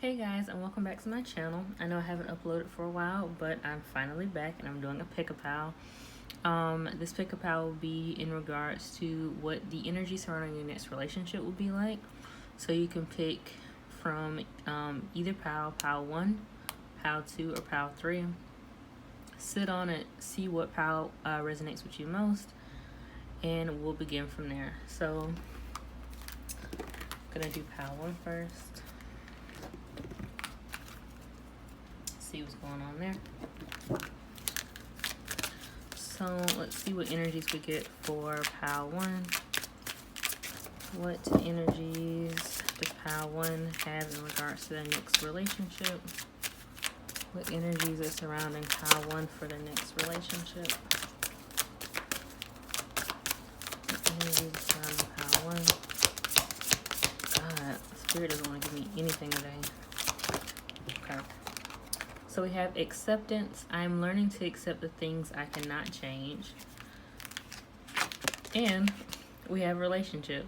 Hey guys, and welcome back to my channel. I know I haven't uploaded for a while, but I'm finally back and I'm doing a pick-a-pal. This pick-a-pal will be in regards to what the energy surrounding your next relationship will be like. So you can pick from either pal 1, pal 2, or pal 3. Sit on it, see what pal resonates with you most, and we'll begin from there. So I'm gonna do pal 1 first. See what's going on there. So let's see what energies we get for pal 1. What energies does pal 1 have in regards to their next relationship? What energies are surrounding pal 1 for the next relationship? What energies are surrounding pal 1? God, Spirit doesn't want to give me anything today. Okay. So we have acceptance. I'm learning to accept the things I cannot change. And we have relationship.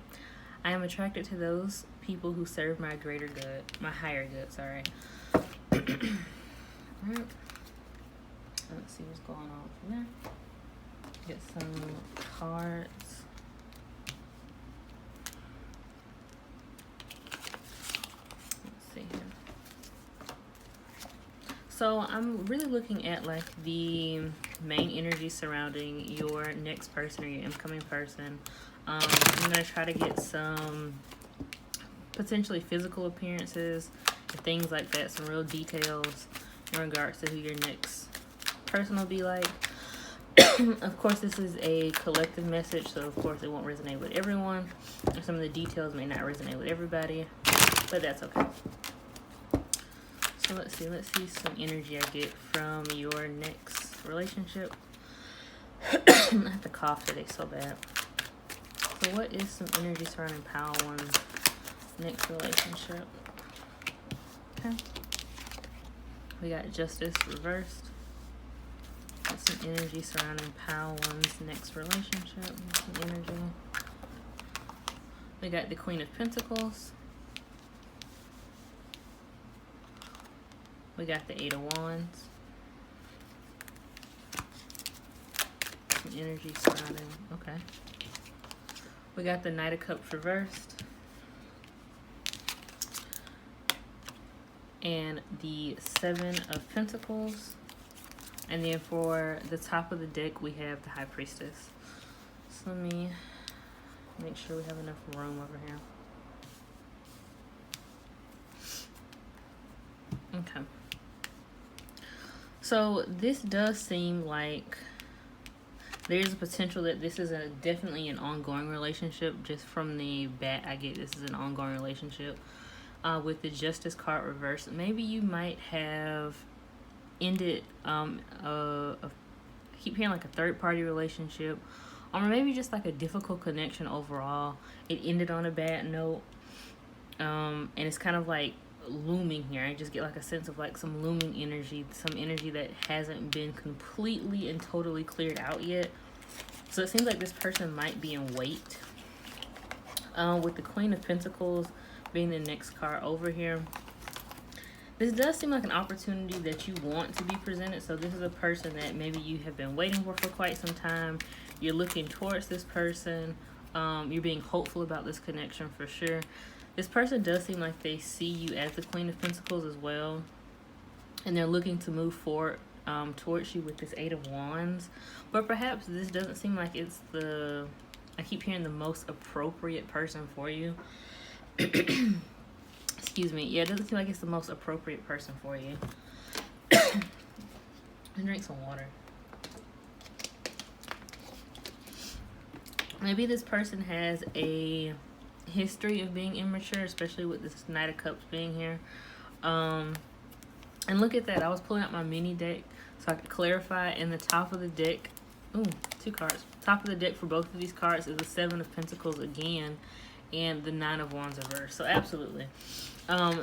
I am attracted to those people who serve my greater good, my higher good, sorry. Alright. Let's see what's going on from there. Get some cards. Let's see here. So I'm really looking at like the main energy surrounding your next person or your incoming person. I'm going to try to get some potentially physical appearances and things like that, some real details in regards to who your next person will be like. Of course, this is a collective message, so of course it won't resonate with everyone. Some of the details may not resonate with everybody, but that's okay. So let's see some energy I get from your next relationship. I have to cough today so bad. So what is some energy surrounding pal 1's next relationship? Okay. We got justice reversed. What's some energy surrounding pal 1's next relationship? Some energy. We got the Queen of Pentacles. We got the 8 of Wands. Some energy surrounding, okay. We got the Knight of Cups reversed. And the 7 of Pentacles. And then for the top of the deck, we have the High Priestess. So let me make sure we have enough room over here. Okay. So this does seem like there's a potential that this is definitely an ongoing relationship. Just from the bat, I get this is an ongoing relationship. With the Justice card reversed, maybe you might have ended I keep hearing like a third-party relationship, or maybe just like a difficult connection overall. It ended on a bad note, and it's kind of like looming here. I just get like a sense of like some looming energy, some energy that hasn't been completely and totally cleared out yet. So it seems like this person might be in wait. With the Queen of Pentacles being the next card over here, this does seem like an opportunity that you want to be presented. So this is a person that maybe you have been waiting for quite some time. You're looking towards this person. You're being hopeful about this connection for sure. This person does seem like they see you as the Queen of Pentacles as well. And they're looking to move forward towards you with this 8 of Wands. But perhaps this doesn't seem like it's I keep hearing the most appropriate person for you. Excuse me. Yeah, it doesn't seem like it's the most appropriate person for you. And drink some water. Maybe this person has a history of being immature, especially with this Knight of Cups being here. And look at that. I was pulling out my mini deck so I could clarify. In the top of the deck, 2 cards. Top of the deck for both of these cards is the 7 of Pentacles again, and the 9 of Wands reversed. So absolutely.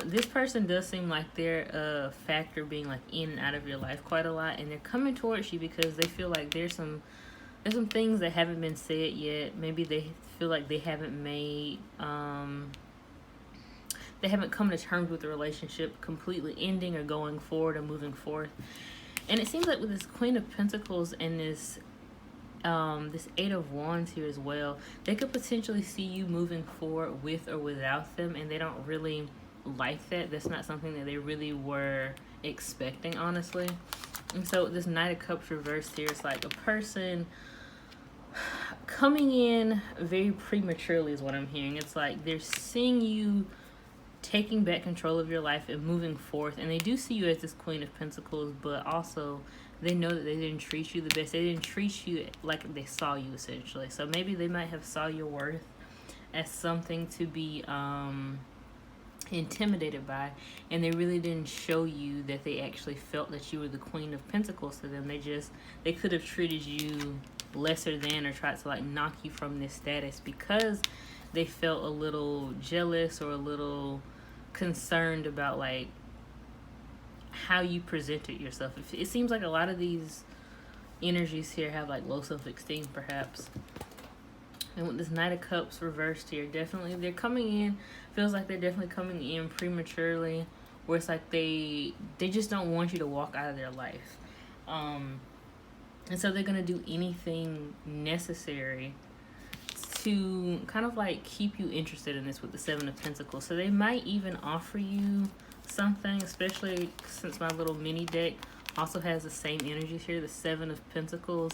This person does seem like they're a factor being like in and out of your life quite a lot, and they're coming towards you because they feel like there's some things that haven't been said yet. Maybe they feel like they haven't made they haven't come to terms with the relationship completely ending or going forward or moving forth. And it seems like with this Queen of Pentacles and this Eight of Wands here as well, they could potentially see you moving forward with or without them, and they don't really like that. That's not something that they really were expecting, honestly. And so this Knight of Cups reversed here, it's like a person coming in very prematurely is what I'm hearing. It's like they're seeing you taking back control of your life and moving forth, and they do see you as this Queen of Pentacles, but also they know that they didn't treat you the best. They didn't treat you like they saw you, essentially. So maybe they might have saw your worth as something to be intimidated by, and they really didn't show you that they actually felt that you were the Queen of Pentacles to them. They could have treated you lesser than, or tried to like knock you from this status because they felt a little jealous or a little concerned about like how you presented yourself. It seems like a lot of these energies here have like low self-esteem, perhaps. And with this Knight of Cups reversed here, definitely they're coming in, feels like they're definitely coming in prematurely, where it's like they just don't want you to walk out of their life. And so they're going to do anything necessary to kind of like keep you interested in this with the Seven of Pentacles. So they might even offer you something, especially since my little mini deck also has the same energies here, the Seven of Pentacles,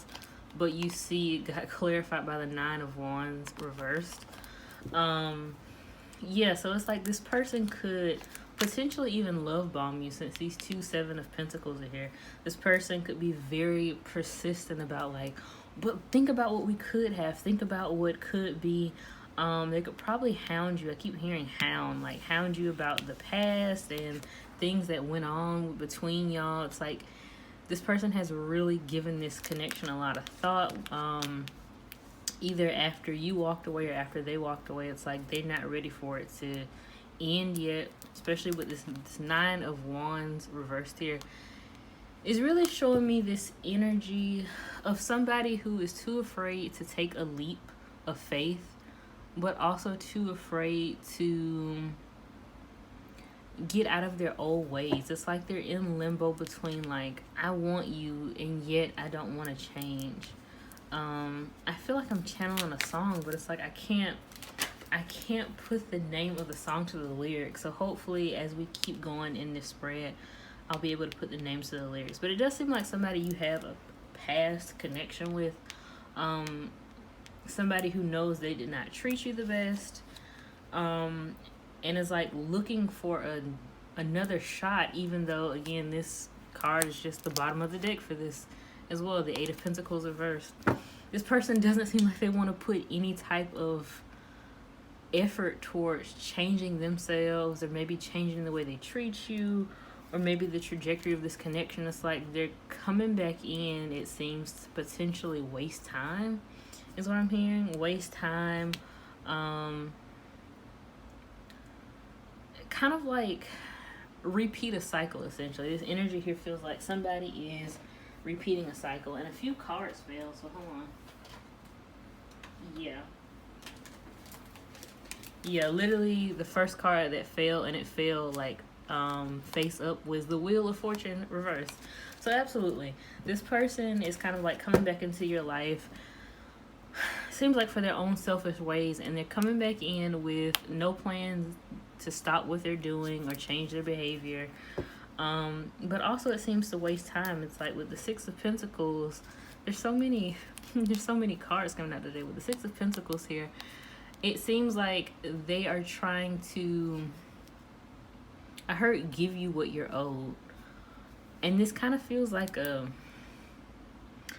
but you see it got clarified by the Nine of Wands reversed. Yeah, so it's like this person could potentially even love bomb you, since these two Seven of Pentacles are here. This person could be very persistent about like, but think about what we could have, think about what could be. They could probably hound you. I keep hearing hound, like hound you about the past and things that went on between y'all. It's like this person has really given this connection a lot of thought, either after you walked away or after they walked away. It's like they're not ready for it to end yet, especially with this Nine of Wands reversed here. Is really showing me this energy of somebody who is too afraid to take a leap of faith, but also too afraid to get out of their old ways. It's like they're in limbo between like, I want you and yet I don't want to change. I feel like I'm channeling a song, but it's like I can't put the name of the song to the lyrics. So hopefully as we keep going in this spread, I'll be able to put the names to the lyrics. But it does seem like somebody you have a past connection with, somebody who knows they did not treat you the best, and is like looking for another shot, even though again this card is just the bottom of the deck for this as well, the Eight of Pentacles reversed. This person doesn't seem like they want to put any type of effort towards changing themselves, or maybe changing the way they treat you, or maybe the trajectory of this connection. It's like they're coming back in, it seems, to potentially waste time, is what I'm hearing. Waste time. Kind of like repeat a cycle, essentially. This energy here feels like somebody is repeating a cycle. And a few cards fell, so hold on. Yeah, literally the first card that fell, and it fell like face up, was the Wheel of Fortune reversed. So absolutely, this person is kind of like coming back into your life, seems like for their own selfish ways, and they're coming back in with no plans to stop what they're doing or change their behavior, but also it seems to waste time. It's like with the Six of Pentacles, there's so many cards coming out today with the Six of Pentacles here. It seems like they are trying to, I heard, give you what you're owed. And this kind of feels like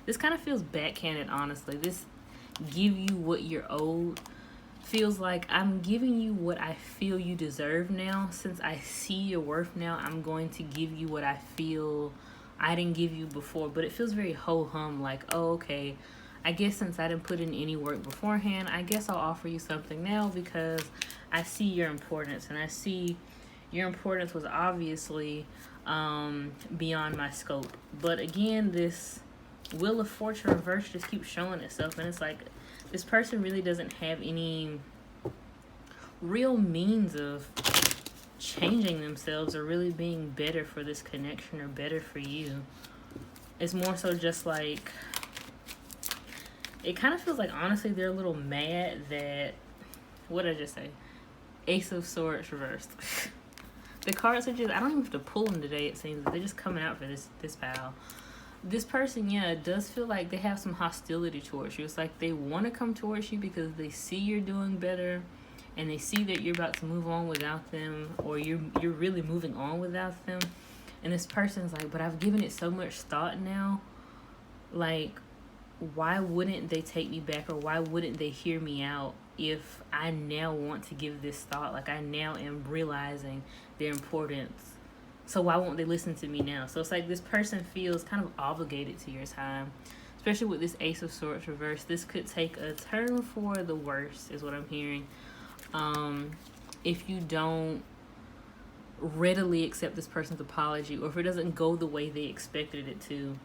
this kind of feels backhanded, honestly. This give you what you're owed feels like I'm giving you what I feel you deserve now. Since I see your worth now, I'm going to give you what I feel I didn't give you before. But it feels very ho-hum, like, oh, okay, I guess since I didn't put in any work beforehand, I guess I'll offer you something now because I see your importance, and I see your importance was obviously beyond my scope. But again, this Wheel of Fortune reverse just keeps showing itself, and it's like this person really doesn't have any real means of changing themselves or really being better for this connection or better for you. It's more so just like, it kind of feels like, honestly, they're a little mad that, what did I just say? Ace of Swords reversed. The cards are just, I don't even have to pull them today, it seems. They're just coming out for this pile. This person, yeah, it does feel like they have some hostility towards you. It's like they want to come towards you because they see you're doing better and they see that you're about to move on without them, or you're really moving on without them. And this person's like, but I've given it so much thought now. Like, why wouldn't they take me back, or why wouldn't they hear me out if I now want to give this thought? Like, I now am realizing their importance. So why won't they listen to me now? So it's like this person feels kind of obligated to your time, especially with this Ace of Swords reverse. This could take a turn for the worse, is what I'm hearing. If you don't readily accept this person's apology, or if it doesn't go the way they expected it to,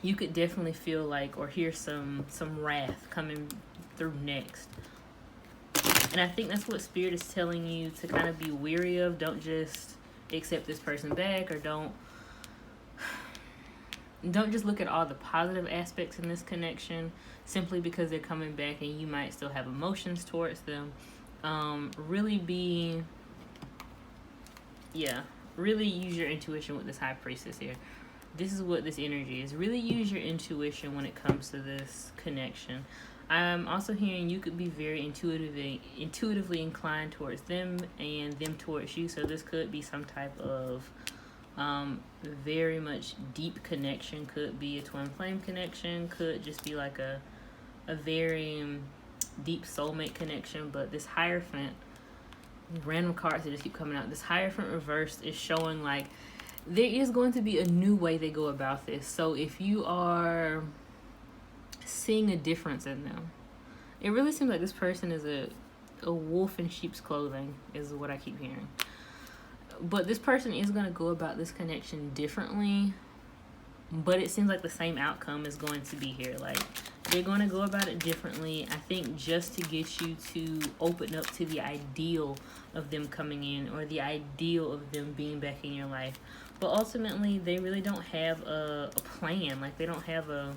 you could definitely feel like, or hear some wrath coming through next. And I think that's what Spirit is telling you to kind of be weary of. Don't just accept this person back, or don't just look at all the positive aspects in this connection simply because they're coming back and you might still have emotions towards them. Really use your intuition with this High Priestess here. This is what this energy is. Really use your intuition when it comes to this connection. I'm also hearing you could be very intuitively inclined towards them and them towards you. So this could be some type of very much deep connection. Could be a twin flame connection. Could just be like a very deep soulmate connection. But this Hierophant, random cards that just keep coming out. This Hierophant reversed is showing like there is going to be a new way they go about this. So if you are seeing a difference in them, it really seems like this person is a wolf in sheep's clothing, is what I keep hearing. But this person is going to go about this connection differently, but it seems like the same outcome is going to be here. Like, they're going to go about it differently, I think, just to get you to open up to the ideal of them coming in, or the ideal of them being back in your life. But ultimately, they really don't have a plan. Like, they don't have a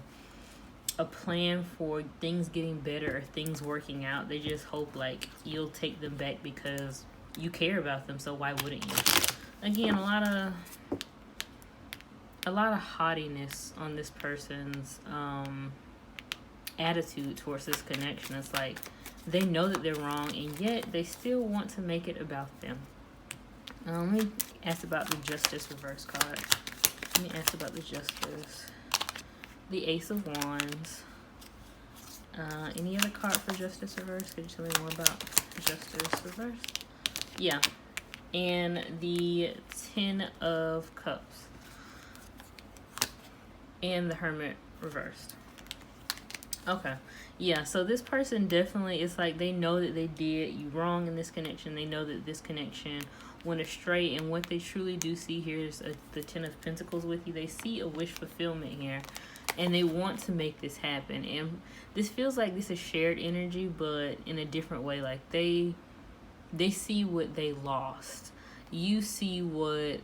plan for things getting better or things working out. They just hope like you'll take them back because you care about them. So why wouldn't you? Again, a lot of haughtiness on this person's attitude towards this connection. It's like they know that they're wrong, and yet they still want to make it about them. Let me ask about the Justice reverse card. Let me ask about the Justice. The Ace of Wands. Any other card for Justice reverse? Could you tell me more about Justice reverse? Yeah. And the 10 of Cups. And the Hermit reversed. Okay. Yeah, so this person definitely, it's like they know that they did you wrong in this connection. They know that this connection went astray. And what they truly do see here is the 10 of Pentacles with you. They see a wish fulfillment here. And they want to make this happen. And this feels like this is shared energy, but in a different way. Like they see what they lost. You see what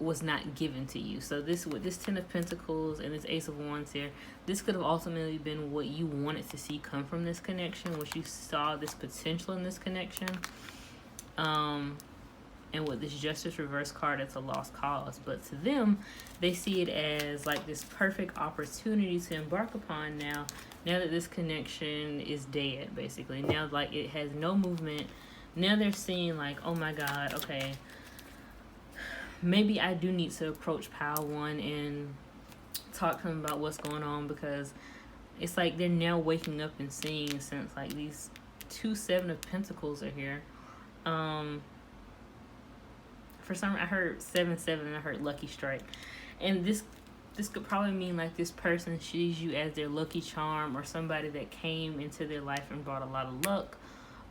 was not given to you. So this, with this 10 of Pentacles and this Ace of Wands here, this could have ultimately been what you wanted to see come from this connection, what you saw this potential in this connection. And with this Justice reverse card, it's a lost cause. But to them, they see it as like this perfect opportunity to embark upon now that this connection is dead, basically. Now, like, it has no movement. Now they're seeing like, oh my God, okay, maybe I do need to approach Pile 1 and talk to them about what's going on, because it's like they're now waking up and seeing, since like these 2 7 of Pentacles are here. For some reason, I heard 7-7 and I heard Lucky Strike. And this could probably mean like this person sees you as their lucky charm, or somebody that came into their life and brought a lot of luck,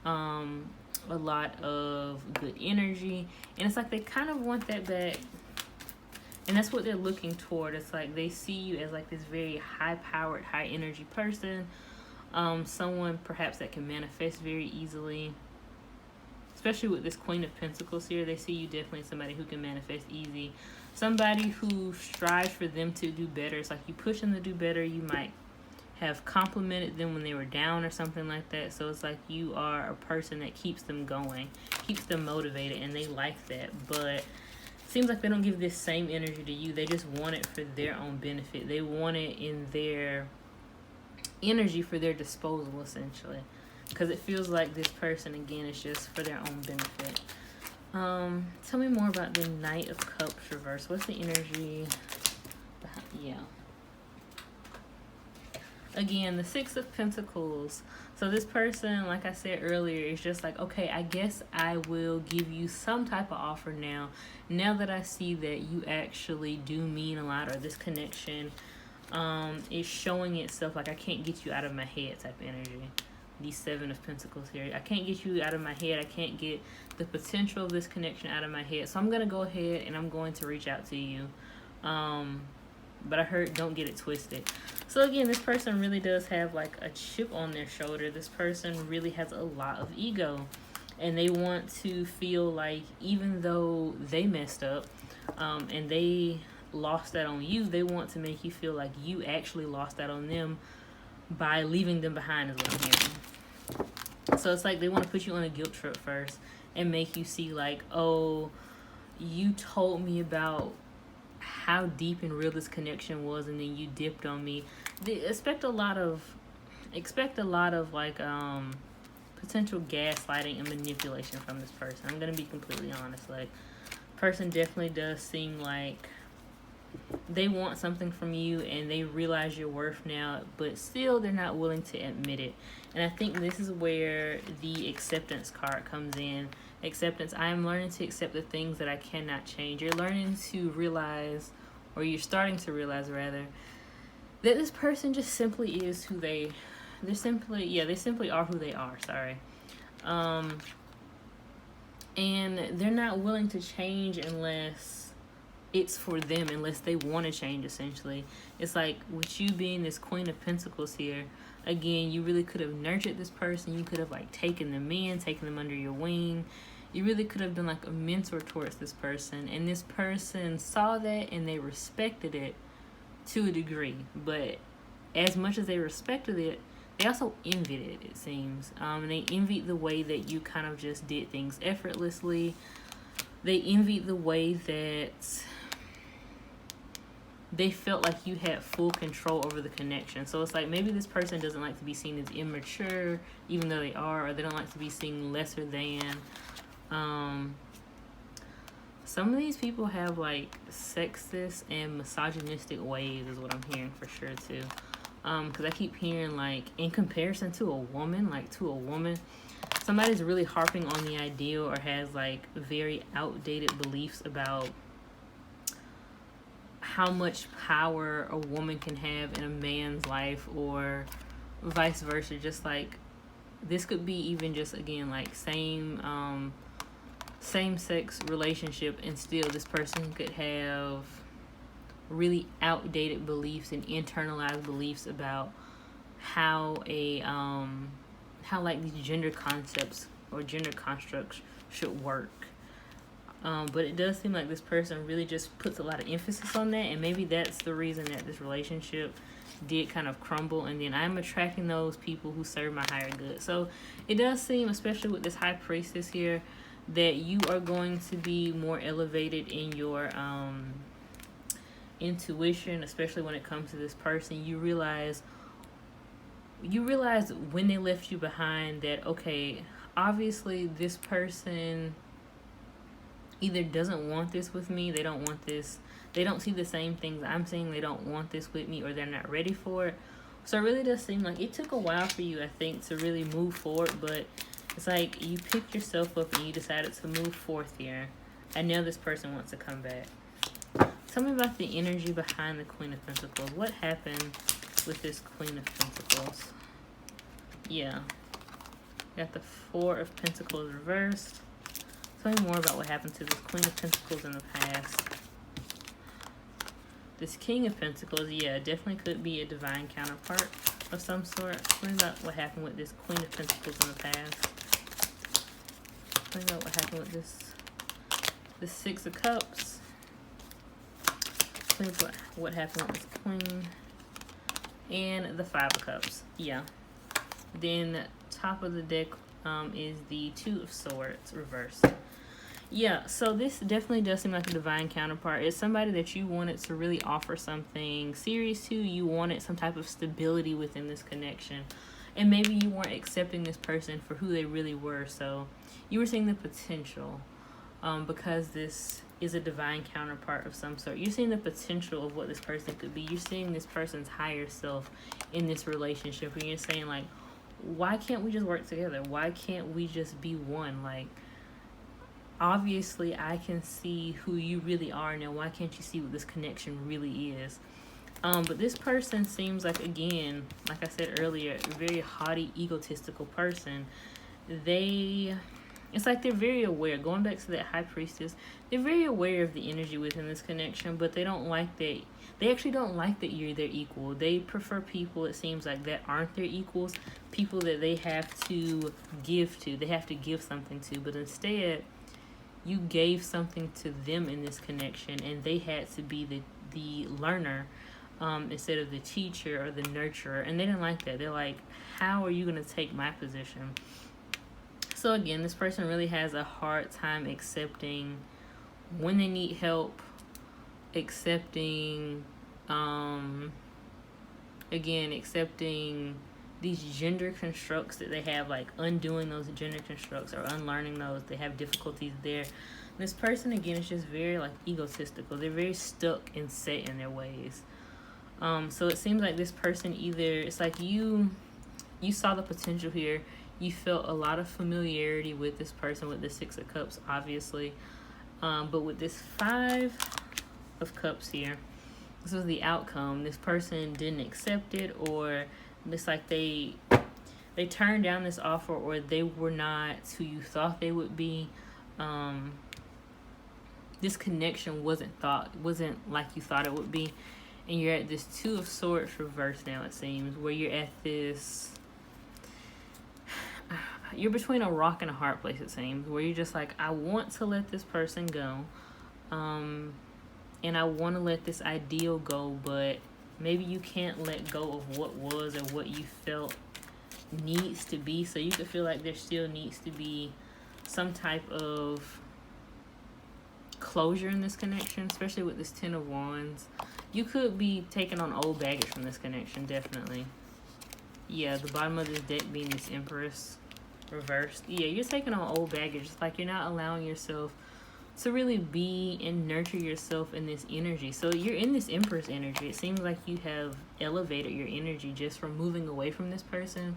a lot of good energy. And it's like they kind of want that back. And that's what they're looking toward. It's like they see you as like this very high-powered, high-energy person. Someone perhaps that can manifest very easily. especially with this Queen of Pentacles here, they see you definitely somebody who can manifest easy. Somebody who strives for them to do better. It's like you push them to do better. You might have complimented them when they were down or something like that. So it's like you are a person that keeps them going, keeps them motivated, and they like that. But it seems like they don't give this same energy to you. They just want it for their own benefit. They want it in their energy for their disposal, essentially. Because it feels like this person, again, is just for their own benefit. Tell me more about the Knight of Cups reverse. What's the energy behind? Yeah. Again, the Six of Pentacles. So this person, like I said earlier, is just like, okay, I guess I will give you some type of offer now. Now that I see that you actually do mean a lot, or this connection is showing itself, like I can't get you out of my head type energy. The Seven of Pentacles here. I can't get you out of my head. I can't get the potential of this connection out of my head. So I'm going to go ahead and I'm going to reach out to you. But I heard don't get it twisted. So again, this person really does have like a chip on their shoulder. This person really has a lot of ego. And they want to feel like even though they messed up and they lost that on you, they want to make you feel like you actually lost that on them by leaving them behind is what I'm hearing. So it's like they want to put you on a guilt trip first and make you see like, oh, you told me about how deep and real this connection was, and then you dipped on me. Expect a lot of like potential gaslighting and manipulation from this person. I'm gonna be completely honest. Like, person definitely does seem like they want something from you and they realize your worth now, but still they're not willing to admit it. And I think this is where the acceptance card comes in. Acceptance. I am learning to accept the things that I cannot change. You're learning to realize, or you're starting to realize rather, that this person just simply is who they simply are who they are, sorry. And they're not willing to change unless it's for them, unless they want to change, essentially. It's like with you being this Queen of Pentacles here, again, you really could have nurtured this person. You could have like taken them in, taken them under your wing. You really could have been like a mentor towards this person, and this person saw that and they respected it to a degree. But as much as they respected it, they also envied it, it seems. And they envied the way that you kind of just did things effortlessly. They envied the way that they felt like you had full control over the connection. So it's like maybe this person doesn't like to be seen as immature, even though they are, or they don't like to be seen lesser than. Some of these people have like sexist and misogynistic ways is what I'm hearing for sure too. Because I keep hearing like in comparison to a woman, somebody's really harping on the ideal or has like very outdated beliefs about how much power a woman can have in a man's life, or vice versa. Just like this could be even just again like same-sex relationship, and still this person could have really outdated beliefs and internalized beliefs about how like these gender concepts or gender constructs should work. But it does seem like this person really just puts a lot of emphasis on that, and maybe that's the reason that this relationship did kind of crumble. And then I'm attracting those people who serve my higher good. So it does seem, especially with this High Priestess here, that you are going to be more elevated in your intuition, especially when it comes to this person. You realize when they left you behind that, okay, obviously this person either doesn't want this with me, they don't want this, they don't see the same things I'm seeing, they don't want this with me, or they're not ready for it. So it really does seem like it took a while for you, I think, to really move forward, but it's like you picked yourself up and you decided to move forth here. And now this person wants to come back. Tell me about the energy behind the Queen of Pentacles. What happened with this Queen of Pentacles? Yeah. Got the Four of Pentacles reversed. Tell me more about what happened to this Queen of Pentacles in the past. This King of Pentacles, yeah, definitely could be a divine counterpart of some sort. Tell me about what happened with this Queen of Pentacles in the past. Find out what happened with this Six of Cups. Find out what happened with this Queen. And the Five of Cups. Yeah. Then top of the deck is the Two of Swords reversed. Yeah, so this definitely does seem like a divine counterpart. It's somebody that you wanted to really offer something serious to. You wanted some type of stability within this connection. And maybe you weren't accepting this person for who they really were. So you were seeing the potential because this is a divine counterpart of some sort. You're seeing the potential of what this person could be. You're seeing this person's higher self in this relationship. And you're saying, like, why can't we just work together? Why can't we just be one? Like, obviously, I can see who you really are now. Why can't you see what this connection really is? But this person seems like, again, like I said earlier, a very haughty, egotistical person. It's like they're very aware. Going back to that High Priestess, they're very aware of the energy within this connection, but they don't like that. They actually don't like that you're their equal. They prefer people, it seems like, that aren't their equals, people that they have to give to. They have to give something to, but instead, you gave something to them in this connection, and they had to be the learner instead of the teacher or the nurturer. And they didn't like that. They're like, how are you going to take my position? So again, this person really has a hard time accepting when they need help, accepting these gender constructs that they have, like undoing those gender constructs or unlearning those. They have difficulties there. This person, again, is just very, like, egotistical. They're very stuck and set in their ways. So it seems like this person, either it's like you saw the potential here. You felt a lot of familiarity with this person with the Six of Cups, obviously. But with this Five of Cups here, this was the outcome. This person didn't accept it, or it's like they turned down this offer, or they were not who you thought they would be. This connection wasn't like you thought it would be. And you're at this Two of Swords reversed now, it seems, where you're at this... You're between a rock and a hard place, it seems, where you're just like, I want to let this person go. And I want to let this ideal go, but maybe you can't let go of what was or what you felt needs to be. So you could feel like there still needs to be some type of closure in this connection, especially with this Ten of Wands. You could be taking on old baggage from this connection, definitely. Yeah, the bottom of this deck being this Empress reversed. Yeah, you're taking on old baggage. It's like you're not allowing yourself to really be and nurture yourself in this energy. So you're in this Empress energy. It seems like you have elevated your energy just from moving away from this person,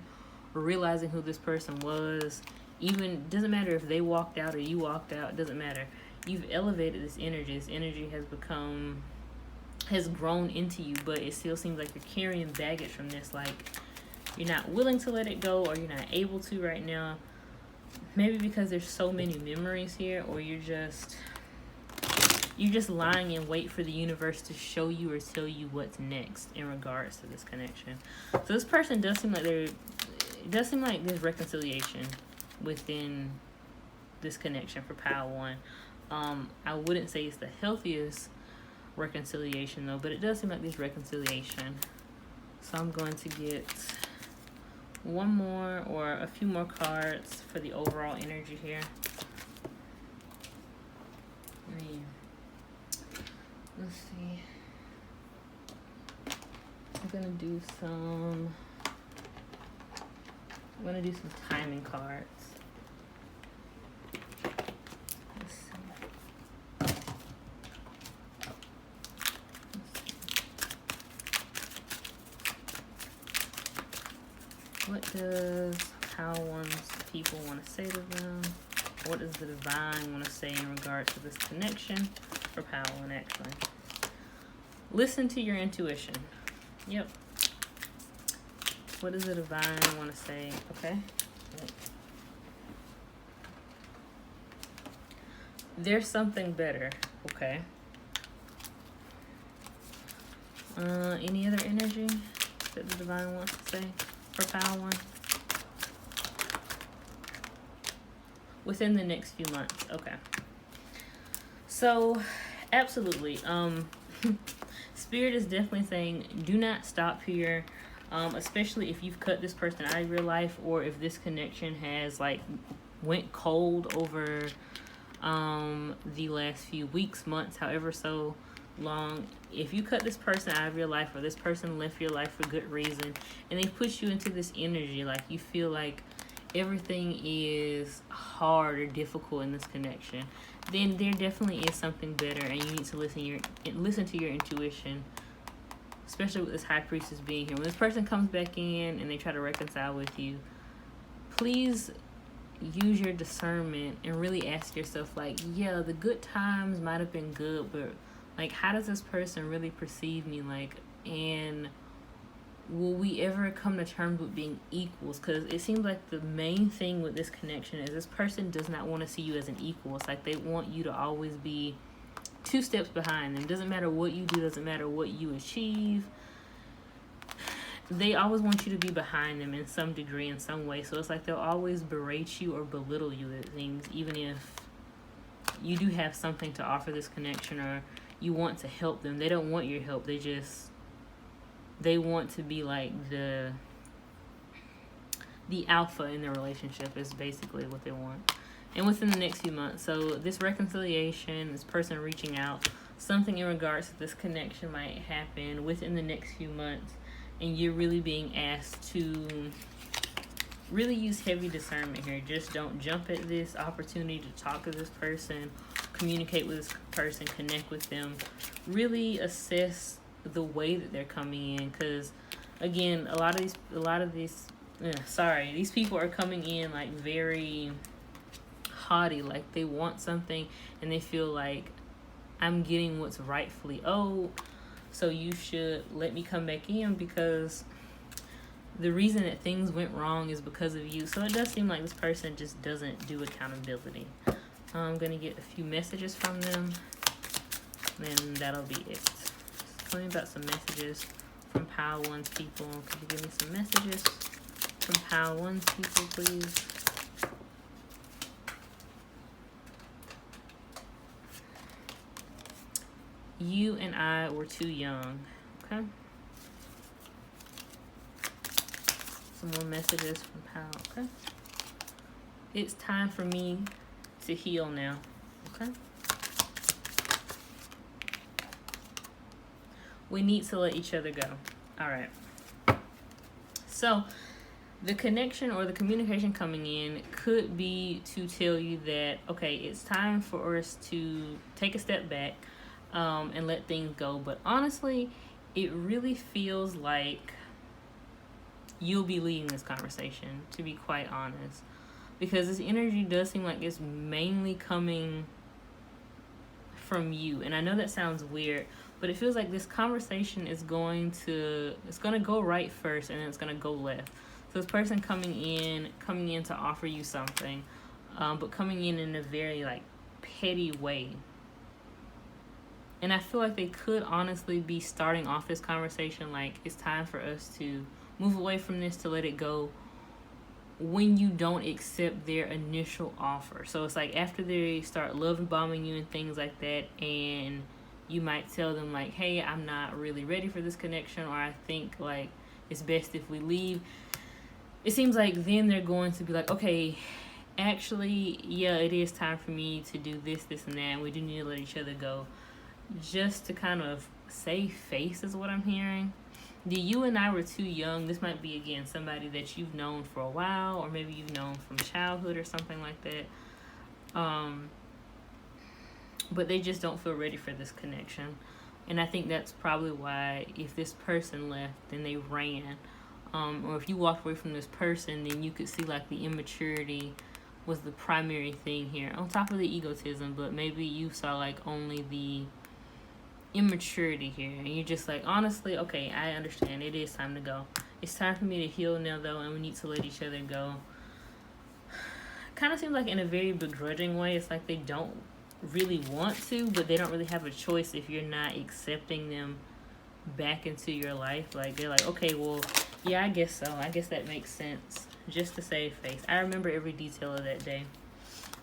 or realizing who this person was. Even, doesn't matter if they walked out or you walked out, it doesn't matter. You've elevated this energy. This energy has grown into you, but it still seems like you're carrying baggage from this. Like, you're not willing to let it go, or you're not able to right now. Maybe because there's so many memories here, or you're just lying in wait for the universe to show you or tell you what's next in regards to this connection. So this person does seem like there's reconciliation within this connection for Pile 1. I wouldn't say it's the healthiest reconciliation though, but it does seem like there's reconciliation. So I'm going to get one more or a few more cards for the overall energy here. Let's see. I'm gonna do some timing cards. Let's see. What does Pile 1's people want to say to them? What does the divine want to say in regards to this connection? For Pile 1, actually. Listen to your intuition. Yep. What does the divine want to say? Okay. There's something better. Okay. Any other energy that the divine wants to say for Pile 1? within the next few months. Okay. So, absolutely. Spirit is definitely saying do not stop here. Especially if you've cut this person out of your life, or if this connection has like went cold over the last few weeks, months, however so long. If you cut this person out of your life, or this person left your life for good reason, and they put you into this energy, like you feel like everything is hard or difficult in this connection, then there definitely is something better, and you need to listen to your intuition, especially with this High Priestess being here. When this person comes back in and they try to reconcile with you, please use your discernment and really ask yourself, like, yeah, the good times might have been good, but like, how does this person really perceive me? Like, and will we ever come to terms with being equals? Because it seems like the main thing with this connection is this person does not want to see you as an equal. It's like they want you to always be 2 steps behind them. Doesn't matter what you do, doesn't matter what you achieve. They always want you to be behind them in some degree, in some way. So it's like they'll always berate you or belittle you at things, even if you do have something to offer this connection, or you want to help them. They don't want your help. They want to be like the alpha in their relationship is basically what they want. And within the next few months, so this reconciliation, this person reaching out, something in regards to this connection might happen within the next few months, and you're really being asked to really use heavy discernment here. Just don't jump at this opportunity to talk to this person, communicate with this person, connect with them. Really assess the way that they're coming in, because again, these people are coming in like very haughty, like they want something and they feel like I'm getting what's rightfully owed, so you should let me come back in, because the reason that things went wrong is because of you. So it does seem like this person just doesn't do accountability. I'm gonna get a few messages from them, and that'll be it. Tell me about some messages from Pile 1's people. Could you give me some messages from Pile 1's people, please? You and I were too young. Okay. Some more messages from Pile. Okay. It's time for me to heal now. Okay. We need to let each other go. All right. So the connection or the communication coming in could be to tell you that, okay, it's time for us to take a step back and let things go. But honestly, it really feels like you'll be leading this conversation, to be quite honest, because this energy does seem like it's mainly coming from you. And I know that sounds weird, but it feels like this conversation is going to go right first, and then it's going to go left. So this person coming in to offer you something, but coming in a very like petty way. And I feel like they could honestly be starting off this conversation like, it's time for us to move away from this, to let it go, when you don't accept their initial offer. So it's like after they start love bombing you and things like that, and you might tell them like, hey, I'm not really ready for this connection, or I think like it's best if we leave. It seems like then they're going to be like, okay, actually, yeah, it is time for me to do this, and that, and we do need to let each other go. Just to kind of save face is what I'm hearing. The you and I were too young. This might be, again, somebody that you've known for a while, or maybe you've known from childhood or something like that. But they just don't feel ready for this connection. And I think that's probably why, if this person left, then they ran. Or if you walked away from this person, then you could see like the immaturity was the primary thing here, on top of the egotism. But maybe you saw like only the immaturity here, and you're just like, honestly, okay, I understand, it is time to go. It's time for me to heal now, though, and we need to let each other go. Kind of seems like in a very begrudging way. It's like they don't really want to, but they don't really have a choice if you're not accepting them back into your life. Like, they're like, okay, well, yeah, I guess so. I guess that makes sense, just to save face. I remember every detail of that day.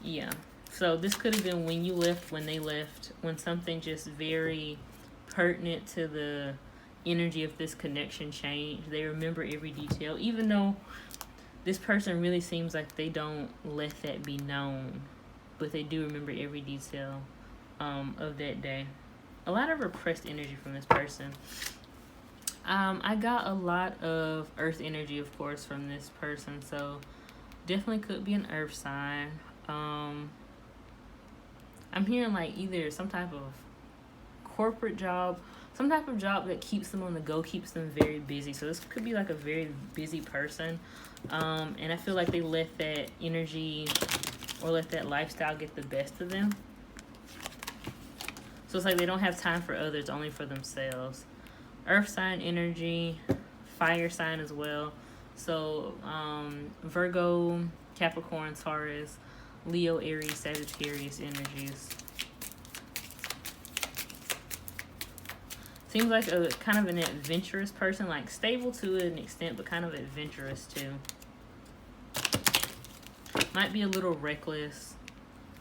Yeah. So this could have been when you left, when they left, when something just very pertinent to the energy of this connection changed. They remember every detail, even though this person really seems like they don't let that be known, but they do remember every detail of that day. A lot of repressed energy from this person. I got a lot of earth energy, of course, from this person, so definitely could be an earth sign. I'm hearing like either some type of corporate job, some type of job that keeps them on the go, keeps them very busy. So this could be like a very busy person. And I feel like they let that energy or let that lifestyle get the best of them. So it's like they don't have time for others, only for themselves. Earth sign energy, fire sign as well. So Virgo, Capricorn, Taurus, Leo, Aries, Sagittarius energies. Seems like a kind of an adventurous person, like stable to an extent, but kind of adventurous too. Might be a little reckless.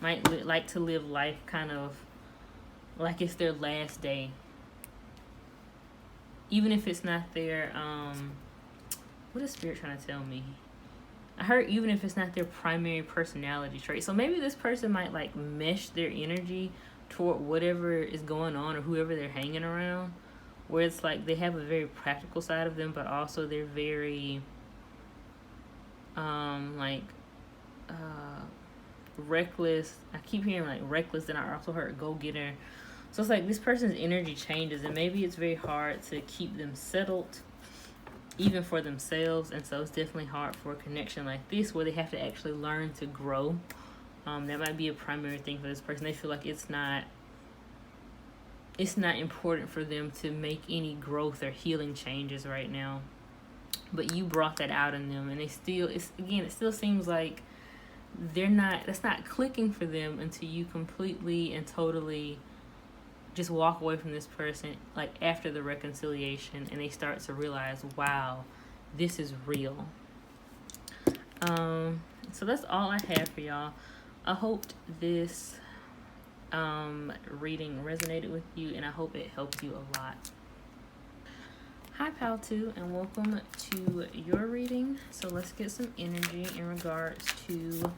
Might like to live life kind of like it's their last day. Even if it's not their, what is Spirit trying to tell me? I heard even if it's not their primary personality trait. So maybe this person might like mesh their energy toward whatever is going on or whoever they're hanging around, where it's like they have a very practical side of them, but also they're very reckless. I keep hearing like reckless, then I also heard go-getter. So it's like this person's energy changes, and maybe it's very hard to keep them settled even for themselves, and so it's definitely hard for a connection like this where they have to actually learn to grow. That might be a primary thing for this person. They feel like it's not important for them to make any growth or healing changes right now, but you brought that out in them, and it still seems like that's not clicking for them until you completely and totally just walk away from this person, like after the reconciliation, and they start to realize, wow, this is real. So that's all I have for y'all. I hoped this reading resonated with you, and I hope it helped you a lot. Hi pal 2, and welcome to your reading. So let's get some energy in regards to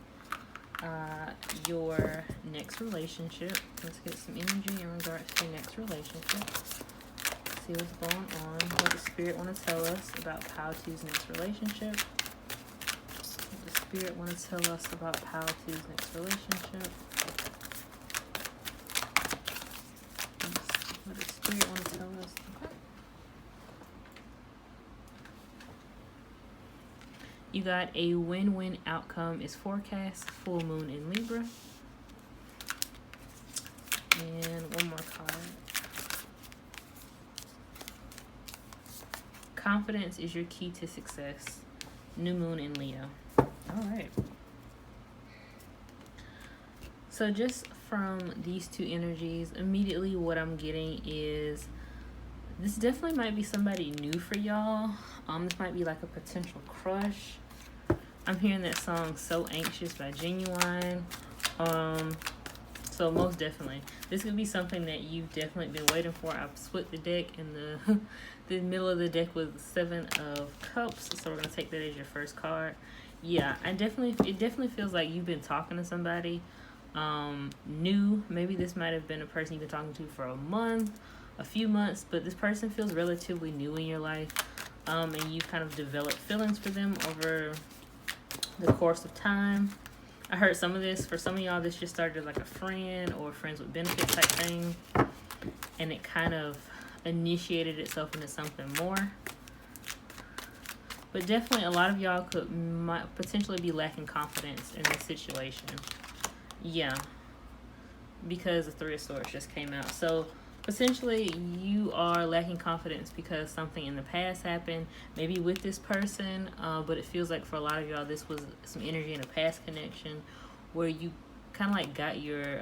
your next relationship. Let's get some energy in regards to your next relationship. See what's going on. What does Spirit want to tell us about Pal 2's next relationship? What does Spirit want to tell us about Pal 2's next relationship? What does Spirit want to tell us? Okay. You got a win-win outcome is forecast, full moon in Libra. And one more card. Confidence is your key to success, new moon in Leo. All right. So just from these two energies, immediately what I'm getting is this definitely might be somebody new for y'all. This might be like a potential crush. I'm hearing that song So Anxious by Genuine. So most definitely, this could be something that you've definitely been waiting for. I've split the deck, and the middle of the deck was 7 of Cups. So we're gonna take that as your first card. Yeah, it definitely feels like you've been talking to somebody new. Maybe this might have been a person you've been talking to for a month, a few months, but this person feels relatively new in your life, and you've kind of developed feelings for them over the course of time. I heard some of this, for some of y'all, this just started like a friend or friends with benefits type thing, and it kind of initiated itself into something more. But definitely a lot of y'all might potentially be lacking confidence in this situation. Yeah, because the 3 of Swords just came out. So potentially you are lacking confidence because something in the past happened, maybe with this person, but it feels like for a lot of y'all this was some energy in a past connection where you kind of like got your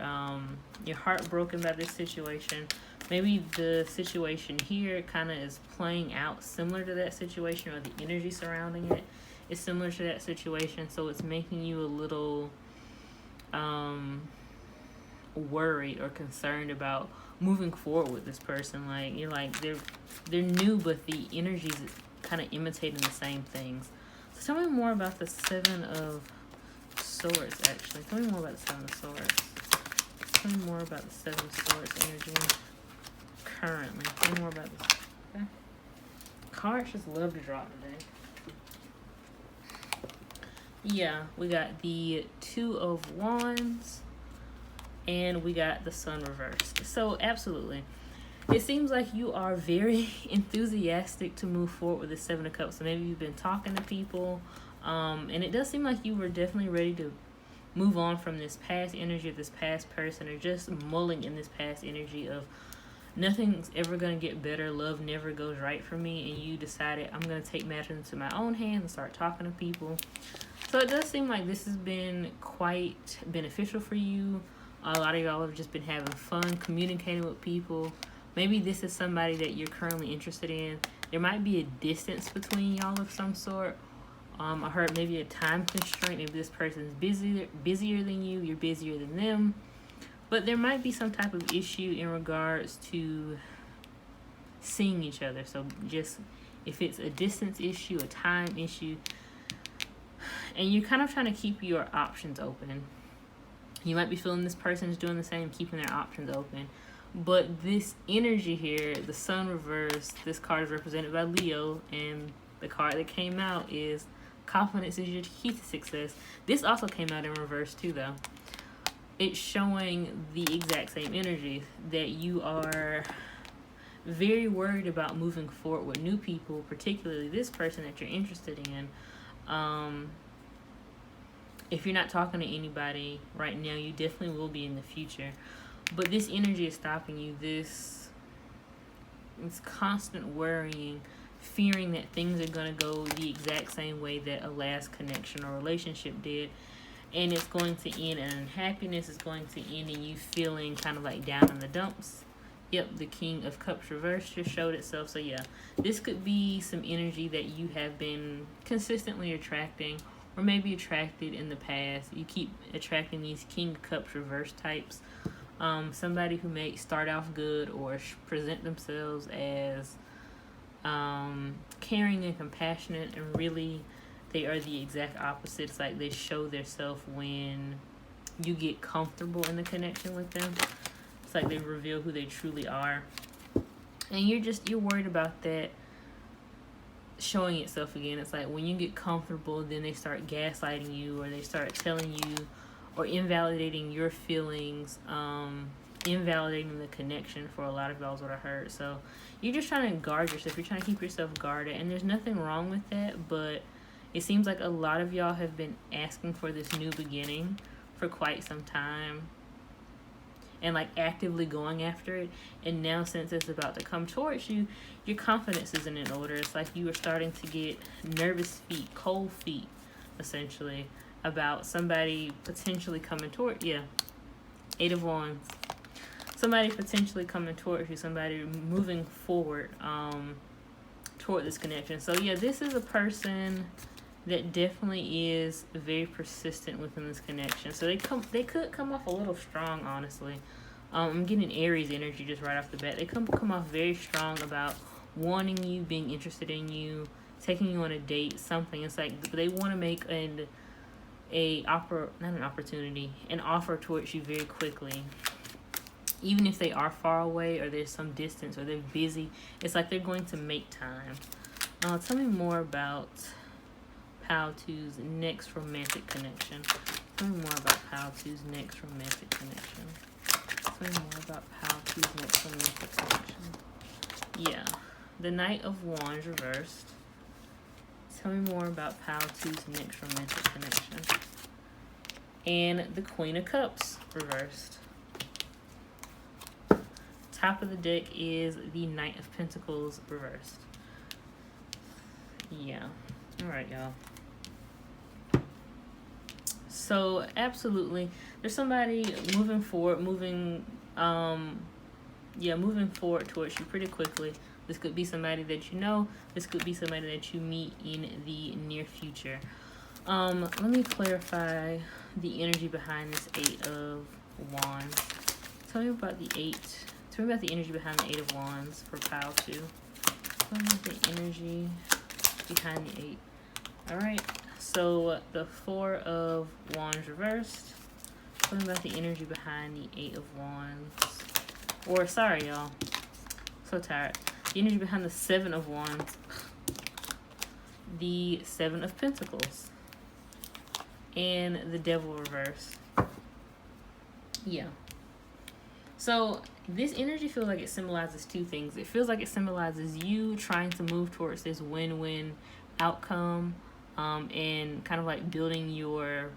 heart broken by this situation. Maybe the situation here kind of is playing out similar to that situation, or the energy surrounding it is similar to that situation, so it's making you a little worried or concerned about moving forward with this person. Like, you're like, they're new, but the energy's kind of imitating the same things. So tell me more about the Seven of Swords, actually. Tell me more about the Seven of Swords. Tell me more about the Seven of Swords energy currently. Tell me more about this. Okay. Cards just love to drop today. Yeah, we got the Two of Wands, and we got the Sun reversed. So absolutely, it seems like you are very enthusiastic to move forward with the Seven of Cups. So maybe you've been talking to people, and it does seem like you were definitely ready to move on from this past energy of this past person, or just mulling in this past energy of nothing's ever going to get better, love never goes right for me, and you decided, I'm going to take matters into my own hands and start talking to people. So it does seem like this has been quite beneficial for you. A lot of y'all have just been having fun communicating with people. Maybe this is somebody that you're currently interested in. There might be a distance between y'all of some sort. I heard maybe a time constraint. Maybe this person's busier than you. You're busier than them. But there might be some type of issue in regards to seeing each other. So just if it's a distance issue, a time issue, and you're kind of trying to keep your options open. You might be feeling this person is doing the same, keeping their options open. But this energy here, the Sun reversed, this card is represented by Leo, and the card that came out is confidence is your key to success. This also came out in reverse too, though. It's showing the exact same energy, that you are very worried about moving forward with new people, particularly this person that you're interested in. If you're not talking to anybody right now, you definitely will be in the future. But this energy is stopping you. This constant worrying, fearing that things are going to go the exact same way that a last connection or relationship did. And it's going to end in unhappiness. It's going to end in you feeling kind of like down in the dumps. Yep, the King of Cups reversed just showed itself. So yeah, this could be some energy that you have been consistently attracting, or maybe attracted in the past. You keep attracting these King of Cups reverse types. Somebody who may start off good or present themselves as caring and compassionate, and really they are the exact opposite. It's like they show their self when you get comfortable in the connection with them. It's like they reveal who they truly are. And you're worried about that showing itself again. It's like when you get comfortable, then they start gaslighting you, or they start telling you or invalidating your feelings, invalidating the connection for a lot of y'all is what I heard. So you're just trying to guard yourself. You're trying to keep yourself guarded, and there's nothing wrong with that, but it seems like a lot of y'all have been asking for this new beginning for quite some time, and like actively going after it. And now, since it's about to come towards you, your confidence isn't in order. It's like you are starting to get nervous feet, cold feet, essentially, about somebody potentially coming toward you. 8 of Wands. Somebody potentially coming towards you, somebody moving forward toward this connection. So yeah, this is a person that definitely is very persistent within this connection. So they could come off a little strong, honestly. I'm getting Aries energy just right off the bat. They come off very strong about wanting you, being interested in you, taking you on a date, something. It's like they want to make an offer towards you very quickly. Even if they are far away, or there's some distance, or they're busy, it's like they're going to make time. Tell me more about Pal2's next romantic connection. Tell me more about Pal2's next romantic connection. Tell me more about Pal2's next romantic connection. Yeah. The Knight of Wands reversed. Tell me more about Pal2's next romantic connection. And the Queen of Cups reversed. Top of the deck is the Knight of Pentacles reversed. Yeah. Alright, y'all. So, absolutely. There's somebody moving forward towards you pretty quickly. This could be somebody that you know. This could be somebody that you meet in the near future. Let me clarify the energy behind this Eight of Wands. Tell me about the eight. Tell me about the energy behind the Eight of Wands for pile 2. Tell me about the energy behind the 8. Alright, so the Four of Wands reversed. Tell me about the energy behind the Eight of Wands. Or, sorry, y'all. So tired. The energy behind the Seven of Wands. The Seven of Pentacles. And the Devil reverse. Yeah. So this energy feels like it symbolizes two things. It feels like it symbolizes you trying to move towards this win-win outcome, and kind of like building your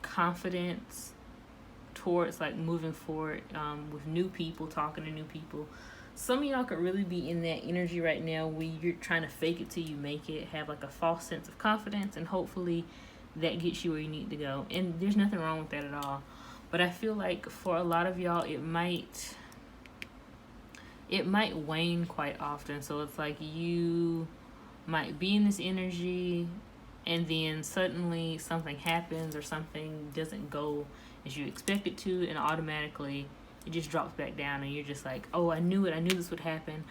confidence towards like moving forward, with new people, talking to new people. Some of y'all could really be in that energy right now where you're trying to fake it till you make it, have like a false sense of confidence, and hopefully that gets you where you need to go. And there's nothing wrong with that at all. But I feel like for a lot of y'all, it might wane quite often. So it's like you might be in this energy and then suddenly something happens or something doesn't go as you expect it to, and automatically it just drops back down and you're just like, oh, I knew it. I knew this would happen.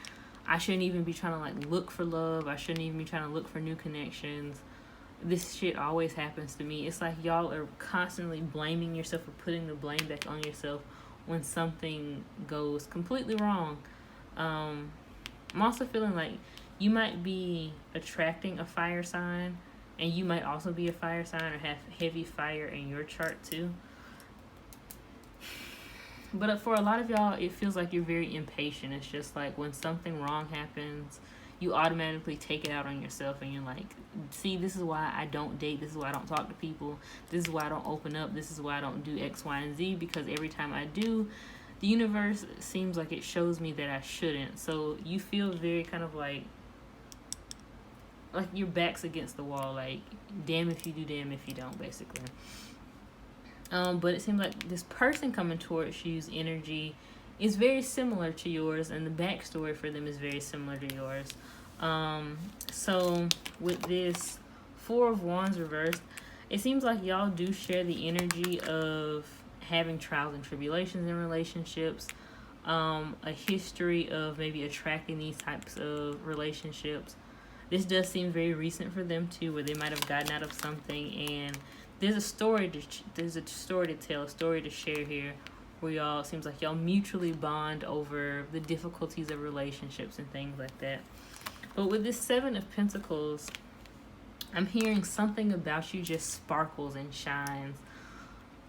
I shouldn't even be trying to like look for love. I shouldn't even be trying to look for new connections. This shit always happens to me. It's like y'all are constantly blaming yourself or putting the blame back on yourself when something goes completely wrong. I'm also feeling like you might be attracting a fire sign, and you might also be a fire sign or have heavy fire in your chart too. But for a lot of y'all, it feels like you're very impatient. It's just like when something wrong happens, you automatically take it out on yourself, and you're like, see, this is why I don't date, this is why I don't talk to people, this is why I don't open up, this is why I don't do X, Y, and Z, because every time I do, the universe seems like it shows me that I shouldn't. So you feel very kind of like your back's against the wall, like damn if you do, damn if you don't, basically. But it seems like this person coming towards you's energy is very similar to yours, and the backstory for them is very similar to yours. So with this Four of Wands reversed, it seems like y'all do share the energy of having trials and tribulations in relationships, a history of maybe attracting these types of relationships. This does seem very recent for them too, where they might have gotten out of something, and there's a story to tell, a story to share here, where y'all, it seems like y'all mutually bond over the difficulties of relationships and things like that. But with this Seven of Pentacles, I'm hearing something about you just sparkles and shines.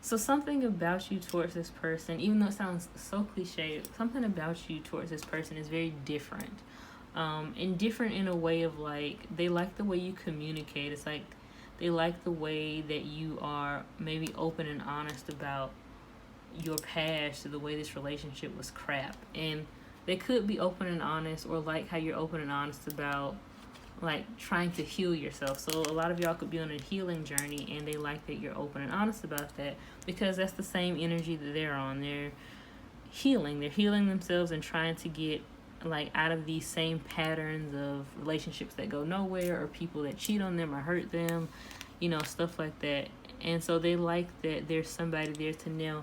So something about you towards this person, even though it sounds so cliche, something about you towards this person is very different. And different in a way of like, they like the way you communicate. It's like they like the way that you are maybe open and honest about your past, or the way this relationship was crap. And they could be open and honest, or like how you're open and honest about like trying to heal yourself. So a lot of y'all could be on a healing journey, and they like that you're open and honest about that, because that's the same energy that they're on. They're healing themselves and trying to get like out of these same patterns of relationships that go nowhere, or people that cheat on them or hurt them, stuff like that. And so they like that there's somebody there to now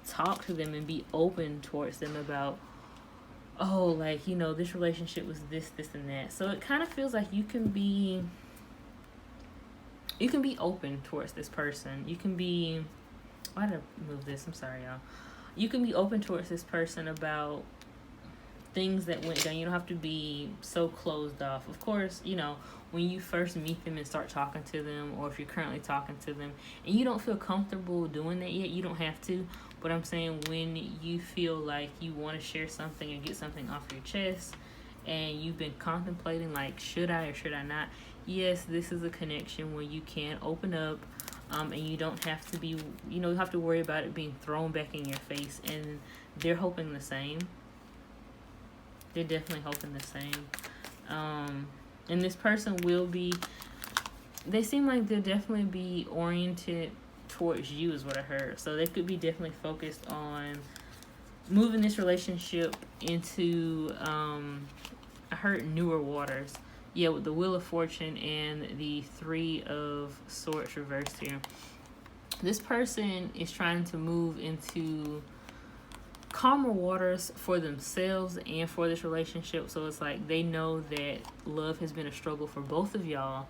talk to them and be open towards them about, oh, like, this relationship was this, and that. So it kind of feels like you can be open towards this person. You can be, why did I move this? I'm sorry, y'all. You can be open towards this person about things that went down. You don't have to be so closed off. Of course, when you first meet them and start talking to them, or if you're currently talking to them and you don't feel comfortable doing that yet, you don't have to. But I'm saying, when you feel like you want to share something or get something off your chest, and you've been contemplating like, should I or should I not? Yes, this is a connection where you can open up, and you don't have to be, you have to worry about it being thrown back in your face. And they're hoping the same. They're definitely hoping the same. And this person will be, they seem like they'll definitely be oriented towards you, is what I heard. So they could be definitely focused on moving this relationship into, I heard newer waters. Yeah, with the Wheel of Fortune and the Three of Swords reversed here. This person is trying to move into calmer waters for themselves and for this relationship. So it's like they know that love has been a struggle for both of y'all.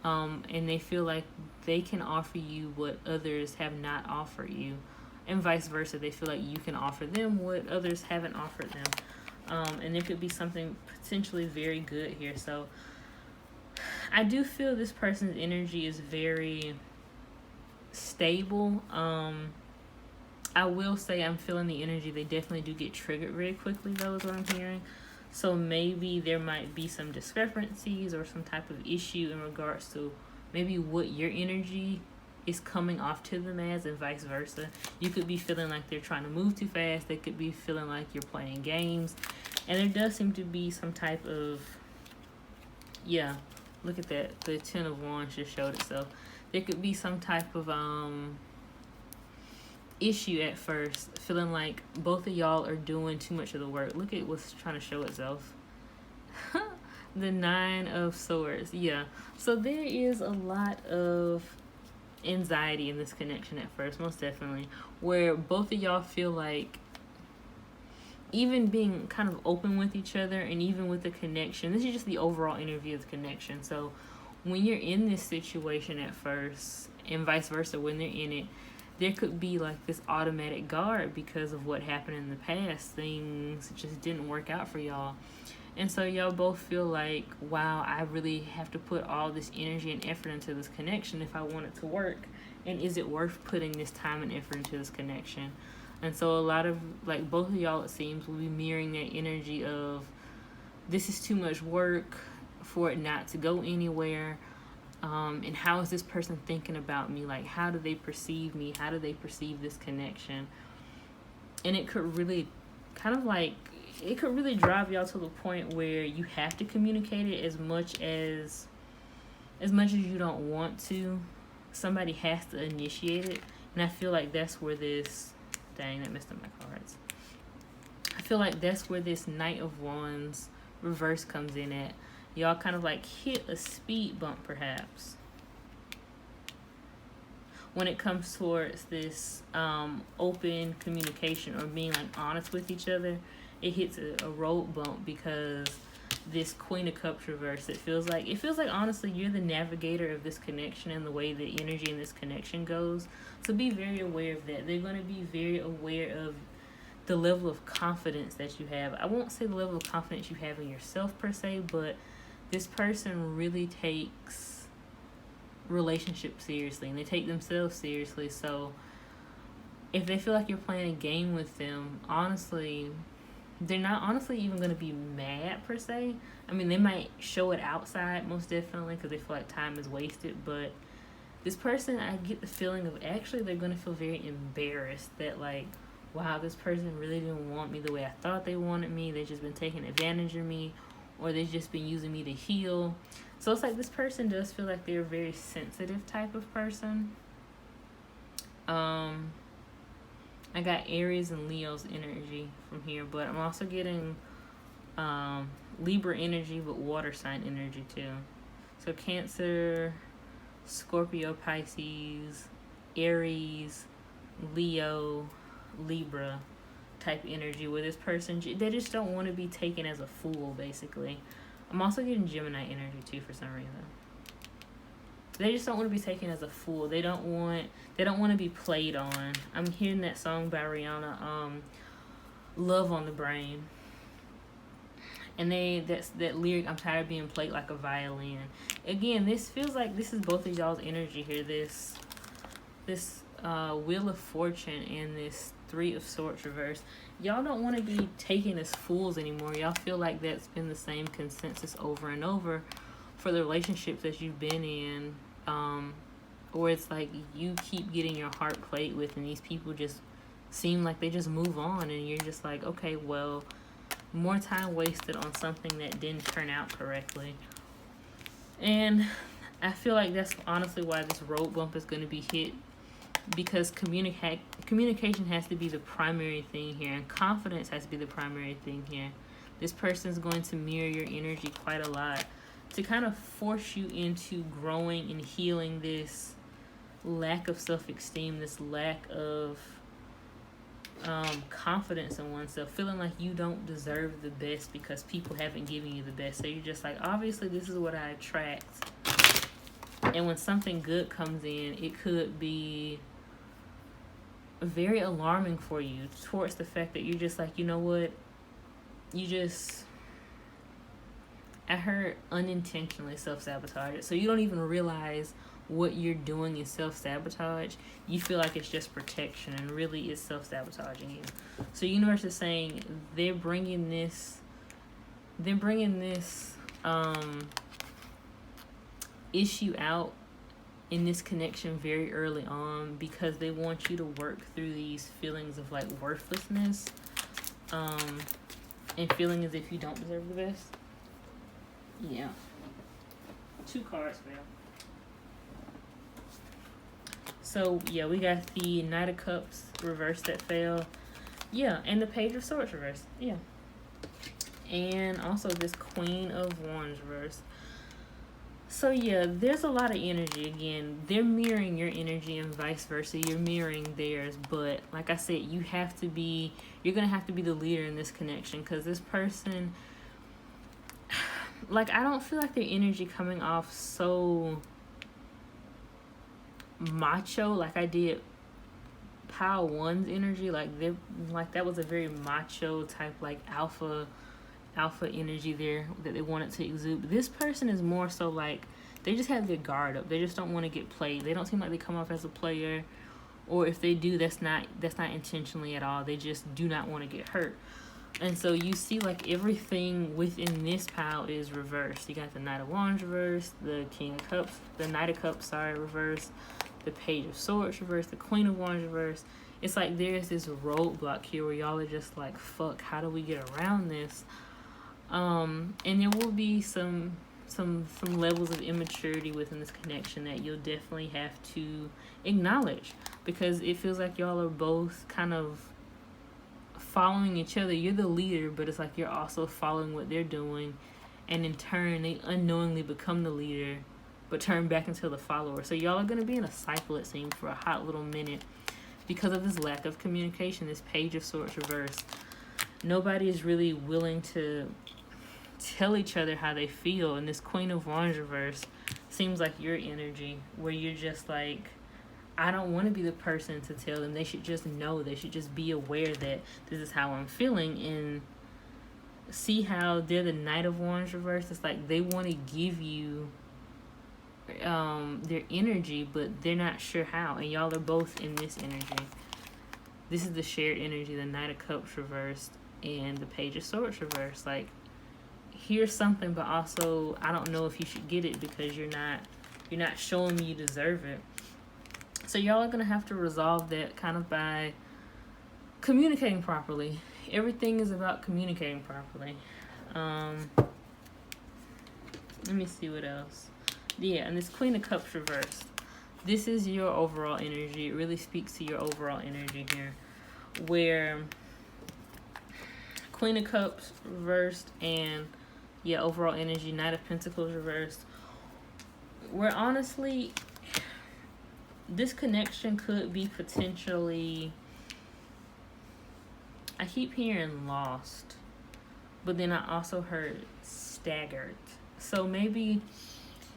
And they feel like they can offer you what others have not offered you, and vice versa. They feel like you can offer them what others haven't offered them. And there could be something potentially very good here. So I do feel this person's energy is very stable. I will say I'm feeling the energy. They definitely do get triggered very quickly, though, is what I'm hearing. So maybe there might be some discrepancies or some type of issue in regards to maybe what your energy is coming off to them as, and vice versa. You could be feeling like they're trying to move too fast. They could be feeling like you're playing games. And there does seem to be some type of, yeah, look at that. The Ten of Wands just showed itself. There could be some type of issue at first, feeling like both of y'all are doing too much of the work. Look at what's trying to show itself. The Nine of Swords. Yeah. So there is a lot of anxiety in this connection at first, most definitely, where both of y'all feel like, even being kind of open with each other and even with the connection, this is just the overall energy of the connection. So when you're in this situation at first, and vice versa, when they're in it, there could be like this automatic guard because of what happened in the past. Things just didn't work out for y'all. And so y'all both feel like, wow, I really have to put all this energy and effort into this connection if I want it to work. And is it worth putting this time and effort into this connection? And so a lot of, like, both of y'all, it seems, will be mirroring that energy of, this is too much work for it not to go anywhere. And how is this person thinking about me? Like, how do they perceive me? How do they perceive this connection? And it could really kind of like, it could really drive y'all to the point where you have to communicate it as much as you don't want to. Somebody has to initiate it. And I feel like that's where this, dang, that messed up my cards. I feel like that's where this Knight of Wands reverse comes in at. Y'all kind of like hit a speed bump perhaps when it comes towards this open communication or being like honest with each other. It hits a road bump because this Queen of Cups reverse, it feels like honestly you're the navigator of this connection and the way the energy in this connection goes. So be very aware of that. They're going to be very aware of the level of confidence that you have. I won't say the level of confidence you have in yourself per se, but this person really takes relationships seriously and they take themselves seriously. So if they feel like you're playing a game with them, honestly, they're not honestly even going to be mad per se. I mean, they might show it outside most definitely because they feel like time is wasted, but this person, I get the feeling of actually they're going to feel very embarrassed that, like, wow, this person really didn't want me the way I thought they wanted me. They've just been taking advantage of me, or they've just been using me to heal. So it's like this person does feel like they're a very sensitive type of person. I got Aries and Leo's energy from here, but I'm also getting Libra energy, but water sign energy too. So Cancer, Scorpio, Pisces, Aries, Leo, Libra type energy, where this person, they just don't want to be taken as a fool, basically. I'm also getting Gemini energy too for some reason. They just don't want to be taken as a fool. They don't want to be played on. I'm hearing that song by Rihanna, Love on the Brain. And that lyric, I'm tired of being played like a violin. Again, this feels like this is both of y'all's energy here. This Wheel of Fortune and this Three of Swords reverse. Y'all don't want to be taken as fools anymore. Y'all feel like that's been the same consensus over and over for the relationships that you've been in. Or it's like you keep getting your heart played with and these people just seem like they just move on and you're just like, okay, well, more time wasted on something that didn't turn out correctly. And I feel like that's honestly why this road bump is going to be hit, because communication has to be the primary thing here, and confidence has to be the primary thing here. This person's going to mirror your energy quite a lot to kind of force you into growing and healing this lack of self-esteem, this lack of confidence in oneself, feeling like you don't deserve the best because people haven't given you the best. So you're just like, obviously this is what I attract. And when something good comes in, it could be very alarming for you, towards the fact that you're just like, you know what, I heard unintentionally self-sabotage it. So you don't even realize what you're doing is self-sabotage. You feel like it's just protection, and really it's self-sabotaging you. So universe is saying they're bringing this issue out in this connection very early on, because they want you to work through these feelings of like worthlessness, and feeling as if you don't deserve the best. Yeah. 2 cards fell. So yeah, we got the Knight of Cups reverse that fell. Yeah, and the Page of Swords reverse. Yeah. And also this Queen of Wands reverse. So yeah, there's a lot of energy. Again, they're mirroring your energy and vice versa. You're mirroring theirs. But like I said, you're going to have to be the leader in this connection, because this person, like, I don't feel like their energy coming off so macho like I did Pile 1's energy. Like, they're like, that was a very macho type, like alpha energy there that they wanted to exude. But this person is more so like, they just have their guard up. They just don't want to get played. They don't seem like they come off as a player, or if they do, that's not intentionally at all. They just do not want to get hurt. And so you see, like, everything within this pile is reversed. You got the Knight of Wands reversed, the Knight of Cups, reversed, the Page of Swords reversed, the Queen of Wands reversed. It's like there's this roadblock here where y'all are just like, fuck, how do we get around this? And there will be some levels of immaturity within this connection that you'll definitely have to acknowledge, because it feels like y'all are both kind of following each other. You're the leader, but it's like you're also following what they're doing, and in turn they unknowingly become the leader but turn back into the follower. So y'all are going to be in a cycle, it seems, for a hot little minute because of this lack of communication. This Page of Swords reversed, nobody is really willing to tell each other how they feel. And this Queen of Wands reverse seems like your energy, where you're just like, I don't want to be the person to tell them. They should just know. They should just be aware that this is how I'm feeling. And see how they're the Knight of Wands reverse. It's like they want to give you their energy, but they're not sure how. And y'all are both in this energy. This is the shared energy, the Knight of Cups reversed and the Page of Swords reversed. Like, here's something, but also I don't know if you should get it because you're not showing me you deserve it. So y'all are gonna have to resolve that kind of by communicating properly. Everything is about communicating properly. Let me see what else. Yeah, and this Queen of Cups reversed. This is your overall energy. It really speaks to your overall energy here, where Queen of Cups reversed and overall energy, Knight of Pentacles reversed, where honestly this connection could be potentially, I keep hearing lost, but then I also heard staggered. So maybe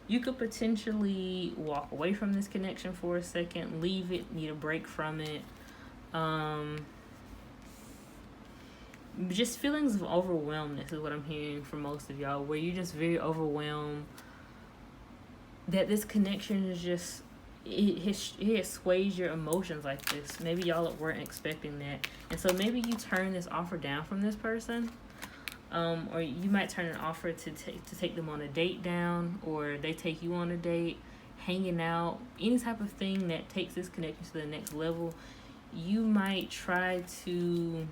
you could potentially walk away from this connection for a second, leave it, need a break from it. Just feelings of overwhelmness is what I'm hearing from most of y'all, where you're just very overwhelmed that this connection is just, it sways your emotions like this. Maybe y'all weren't expecting that. And so maybe you turn this offer down from this person. Or you might turn an offer to take them on a date down, or they take you on a date, hanging out, any type of thing that takes this connection to the next level. You might try to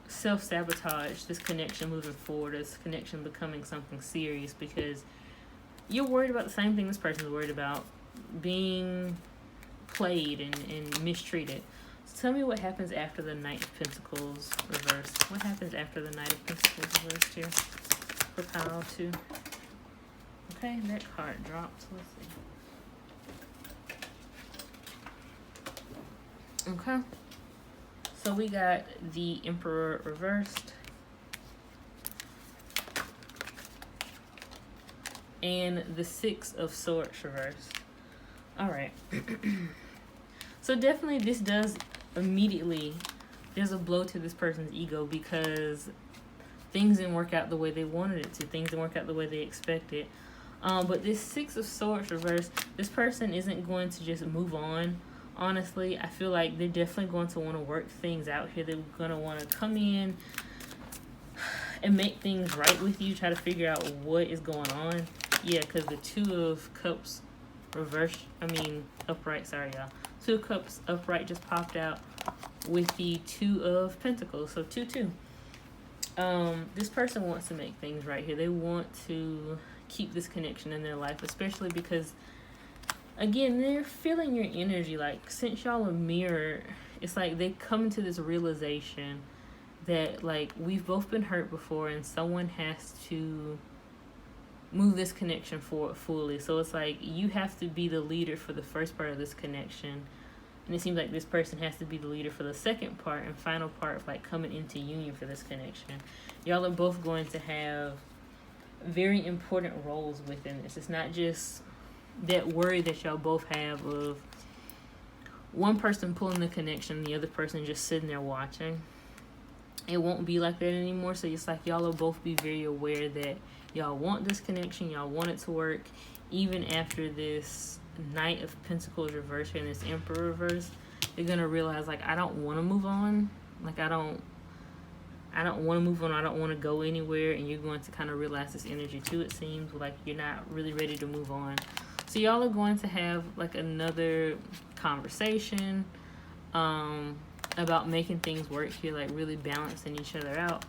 self-sabotage this connection moving forward, this connection becoming something serious, because you're worried about the same thing this person is worried about, being played and mistreated. Tell me what happens after the Knight of Pentacles reversed. What happens after the Knight of Pentacles reversed here for pile 2? Okay, that card dropped. Let's see. Okay. So we got the Emperor reversed. And the Six of Swords reversed. Alright. So definitely this does immediately, there's a blow to this person's ego because things didn't work out the way they wanted it to. Things didn't work out the way they expected. But this Six of Swords reverse, this person isn't going to just move on. Honestly, I feel like they're definitely going to want to work things out here. They're going to want to come in and make things right with you. Try to figure out what is going on. Yeah, because the Two of Cups upright. Sorry, y'all. Two of Cups upright just popped out with the Two of Pentacles. So 2-2. This person wants to make things right here. They want to keep this connection in their life, especially because, again, they're feeling your energy. Like, since y'all are mirror, it's like they come into this realization that, like, we've both been hurt before and someone has to move this connection forward fully. So it's like you have to be the leader for the first part of this connection, and it seems like this person has to be the leader for the second part and final part of, like, coming into union for this connection. Y'all are both going to have very important roles within this. It's not just that worry that y'all both have of one person pulling the connection, the other person just sitting there watching. It won't be like that anymore. So it's like y'all will both be very aware that y'all want this connection, y'all want it to work, even after this Knight of Pentacles reverse and this Emperor reverse. They're gonna realize, like, I don't want to move on. Like, I don't want to move on. I don't want to go anywhere. And you're going to kind of realize this energy too. It seems like you're not really ready to move on. So y'all are going to have, like, another conversation about making things work here, like really balancing each other out,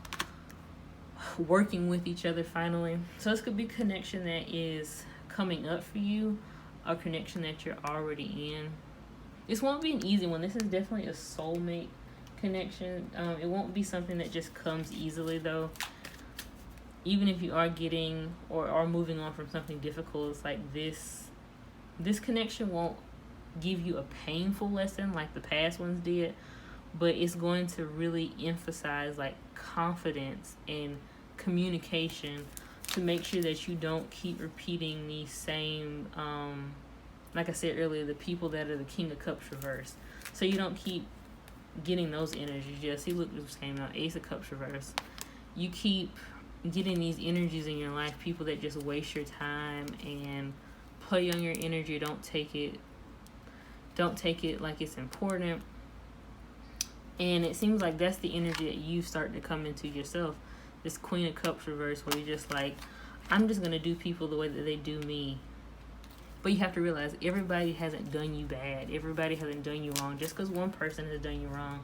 working with each other finally. So this could be connection that is coming up for you, a connection that you're already in. This won't be an easy one. This is definitely a soulmate connection. It won't be something that just comes easily, though. Even if you are getting or are moving on from something difficult, it's like this connection won't give you a painful lesson like the past ones did, but it's going to really emphasize, like, confidence and communication to make sure that you don't keep repeating these same, like I said earlier, the people that are the King of Cups reverse. So you don't keep getting those energies. Yeah, see, look, this came out, Ace of Cups reverse. You keep getting these energies in your life, people that just waste your time and play on your energy. Don't take it like it's important. And it seems like that's the energy that you start to come into yourself. This Queen of Cups reverse, where you're just like, I'm just going to do people the way that they do me. But you have to realize everybody hasn't done you bad. Everybody hasn't done you wrong. Just because one person has done you wrong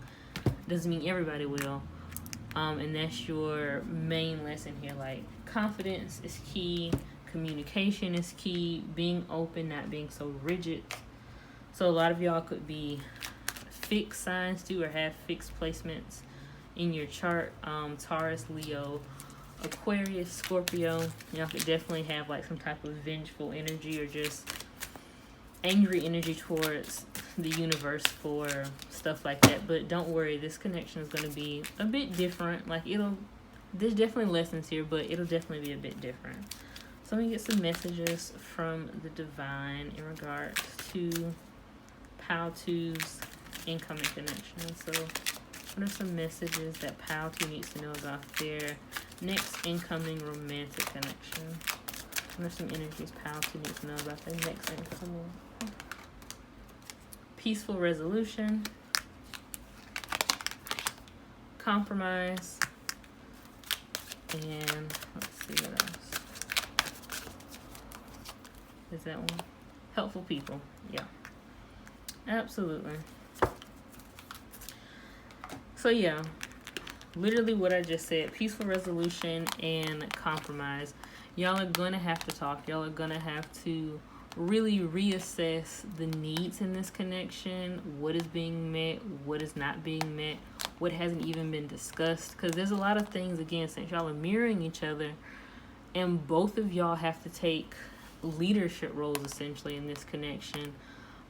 doesn't mean everybody will. And that's your main lesson here. Like, confidence is key. Communication is key. Being open, not being so rigid. So a lot of y'all could be fixed signs too, or have fixed placements in your chart. Taurus, Leo, Aquarius, Scorpio. Y'all could definitely have, like, some type of vengeful energy or just angry energy towards the universe for stuff like that. But don't worry, this connection is going to be a bit different. Like, there's definitely lessons here, but it'll definitely be a bit different. So let me get some messages from the divine in regards to Pile 2's incoming connection. So what are some messages that Pile 2 needs to know about their next incoming romantic connection? What are some energies Pile 2 needs to know about their next incoming? Peaceful resolution, compromise, and let's see what else. Is that one? Helpful people. Yeah. Absolutely. So yeah, literally what I just said, peaceful resolution and compromise. Y'all are going to have to talk. Y'all are going to have to really reassess the needs in this connection. What is being met? What is not being met? What hasn't even been discussed? Because there's a lot of things, again, since y'all are mirroring each other, and both of y'all have to take leadership roles essentially in this connection.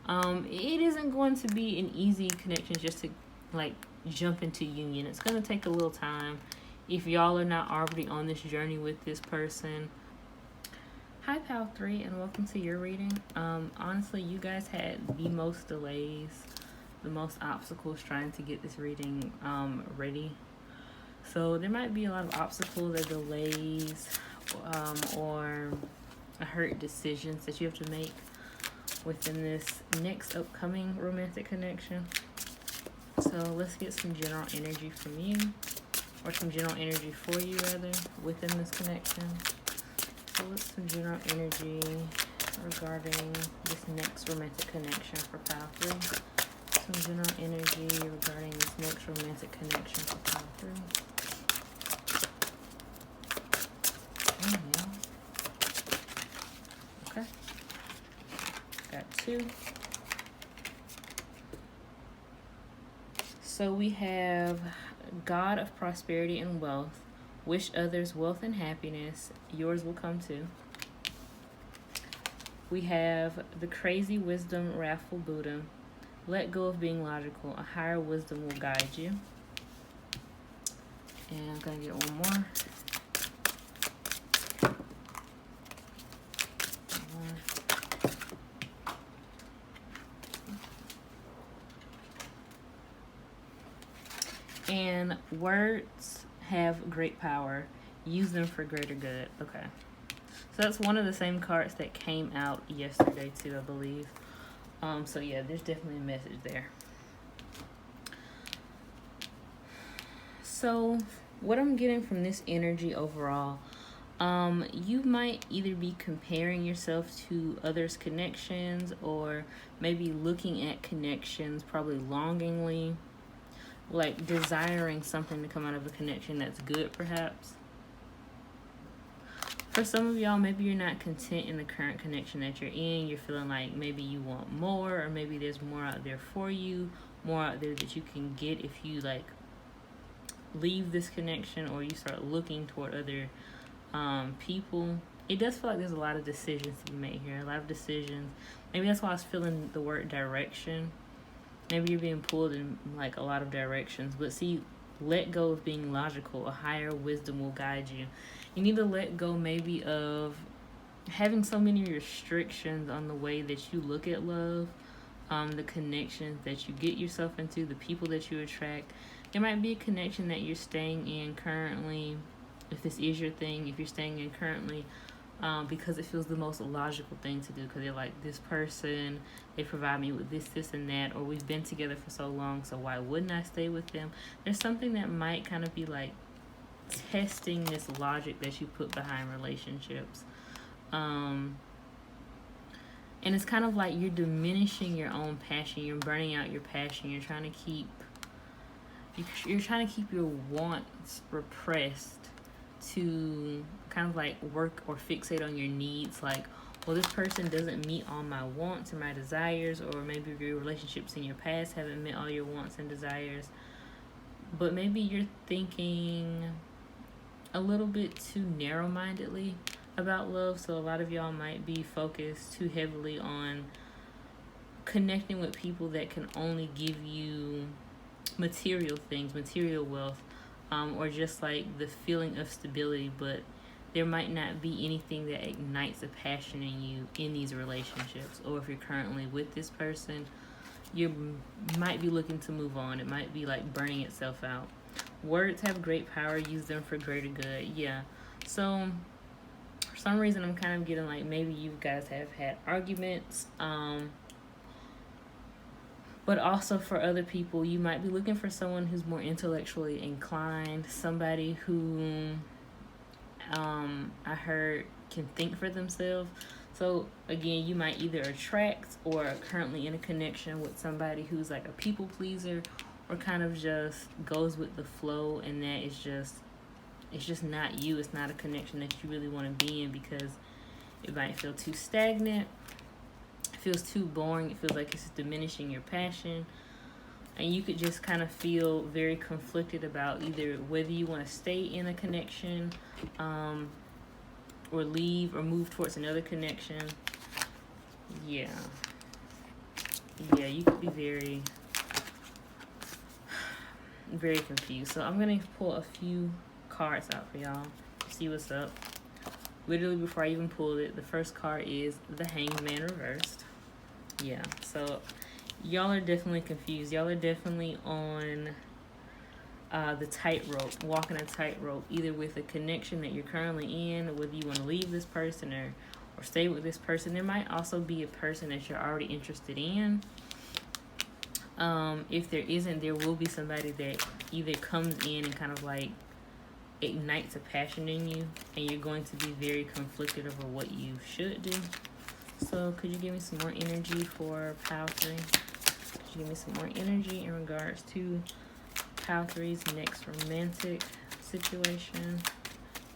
It isn't going to be an easy connection just to like jump into union. It's going to take a little time. If y'all are not already on this journey with this person. Hi Pal 3 and welcome to your reading. Honestly, you guys had the most delays, the most obstacles trying to get this reading ready. So there might be a lot of obstacles or delays or hurt decisions that you have to make within this next upcoming romantic connection. So let's get some general energy from you, or some general energy for you rather, within this connection. So what's some general energy regarding this next romantic connection for Pile 3? Some general energy regarding this next romantic connection for Pile 3. Yeah. Okay. Got 2. So we have God of prosperity and wealth. Wish others wealth and happiness. Yours will come too. We have the crazy wisdom, wrathful Buddha. Let go of being logical. A higher wisdom will guide you. And I'm going to get one more. And words have great power. Use them for greater good. Okay. So that's one of the same cards that came out yesterday too, I believe. So yeah, there's definitely a message there. So what I'm getting from this energy overall, you might either be comparing yourself to others' connections, or maybe looking at connections probably longingly, like desiring something to come out of a connection that's good perhaps. For some of y'all, maybe you're not content in the current connection that you're in. You're feeling like maybe you want more, or maybe there's more out there for you, more out there that you can get if you like leave this connection or you start looking toward other people. It does feel like there's a lot of decisions to be made here, a lot of decisions. Maybe that's why I was feeling the word direction. Maybe you're being pulled in like a lot of directions. But see, let go of being logical. A higher wisdom will guide you. You need to let go maybe of having so many restrictions on the way that you look at love, the connections that you get yourself into, the people that you attract. There might be a connection that you're staying in currently, if this is your thing, if you're staying in currently, because it feels the most logical thing to do, because they're like, this person, they provide me with this and that, or we've been together for so long, so why wouldn't I stay with them? There's something that might kind of be like testing this logic that you put behind relationships, and it's kind of like you're diminishing your own passion, you're burning out your passion, you're trying to keep your wants repressed to kind of like work or fixate on your needs, like, well, this person doesn't meet all my wants and my desires, or maybe your relationships in your past haven't met all your wants and desires. But maybe you're thinking a little bit too narrow-mindedly about love, so a lot of y'all might be focused too heavily on connecting with people that can only give you material things, material wealth, or just like the feeling of stability, but there might not be anything that ignites a passion in you in these relationships. Or if you're currently with this person, you might be looking to move on. It might be like burning itself out. Words have great power. Use them for greater good. Yeah. So for some reason, I'm kind of getting like maybe you guys have had arguments. But also for other people, you might be looking for someone who's more intellectually inclined, somebody who I heard can think for themselves. So again, you might either attract or are currently in a connection with somebody who's like a people pleaser, or kind of just goes with the flow, and that is just, it's just not you. It's not a connection that you really want to be in, because it might feel too stagnant. It feels too boring. It feels like it's diminishing your passion. And you could just kind of feel very conflicted about either whether you want to stay in a connection, or leave or move towards another connection. Yeah. yeah, you could be very, very confused. So I'm going to pull a few cards out for y'all. See what's up. Literally before I even pulled it, the first card is the Hanged Man reversed. Yeah, so y'all are definitely confused. Y'all are definitely on the tightrope, walking a tightrope, either with a connection that you're currently in, whether you want to leave this person or stay with this person. There might also be a person that you're already interested in. If there isn't, there will be somebody that either comes in and kind of like ignites a passion in you, and you're going to be very conflicted over what you should do. So could you give me some more energy for Pile 3? Could you give me some more energy in regards to Pile 3's next romantic situation?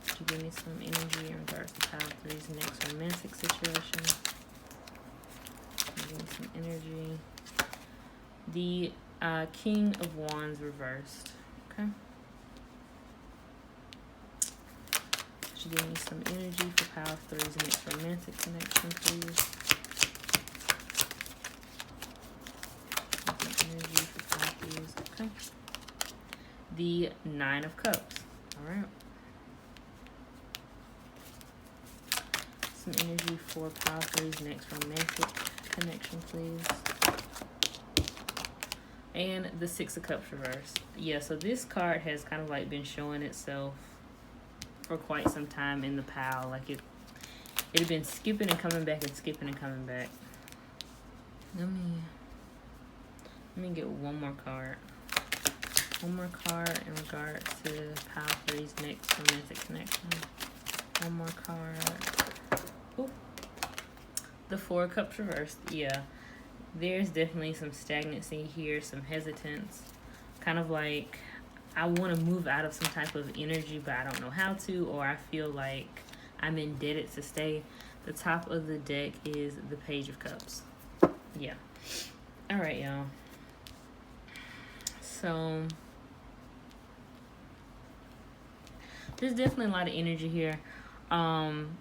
Could you give me some energy in regards to Pile 3's next romantic situation? Could you give me some energy? The King of Wands reversed. Okay. Give me some energy for Pile 3's next romantic connection, please. Some energy for Pile 3's. Okay. The Nine of Cups. All right. Some energy for Pile 3's next romantic connection, please. And the Six of Cups reversed. Yeah, so this card has kind of like been showing itself for quite some time in the pile. Like it had been skipping and coming back and skipping and coming back. Let me get one more card. One more card in regards to Pile 3's next romantic connection. One more card. Ooh. The Four of Cups reversed. Yeah. There's definitely some stagnancy here, some hesitance. Kind of like I want to move out of some type of energy, but I don't know how to, or I feel like I'm indebted to stay. The top of the deck is the Page of Cups. Yeah. All right, y'all. So there's definitely a lot of energy here. And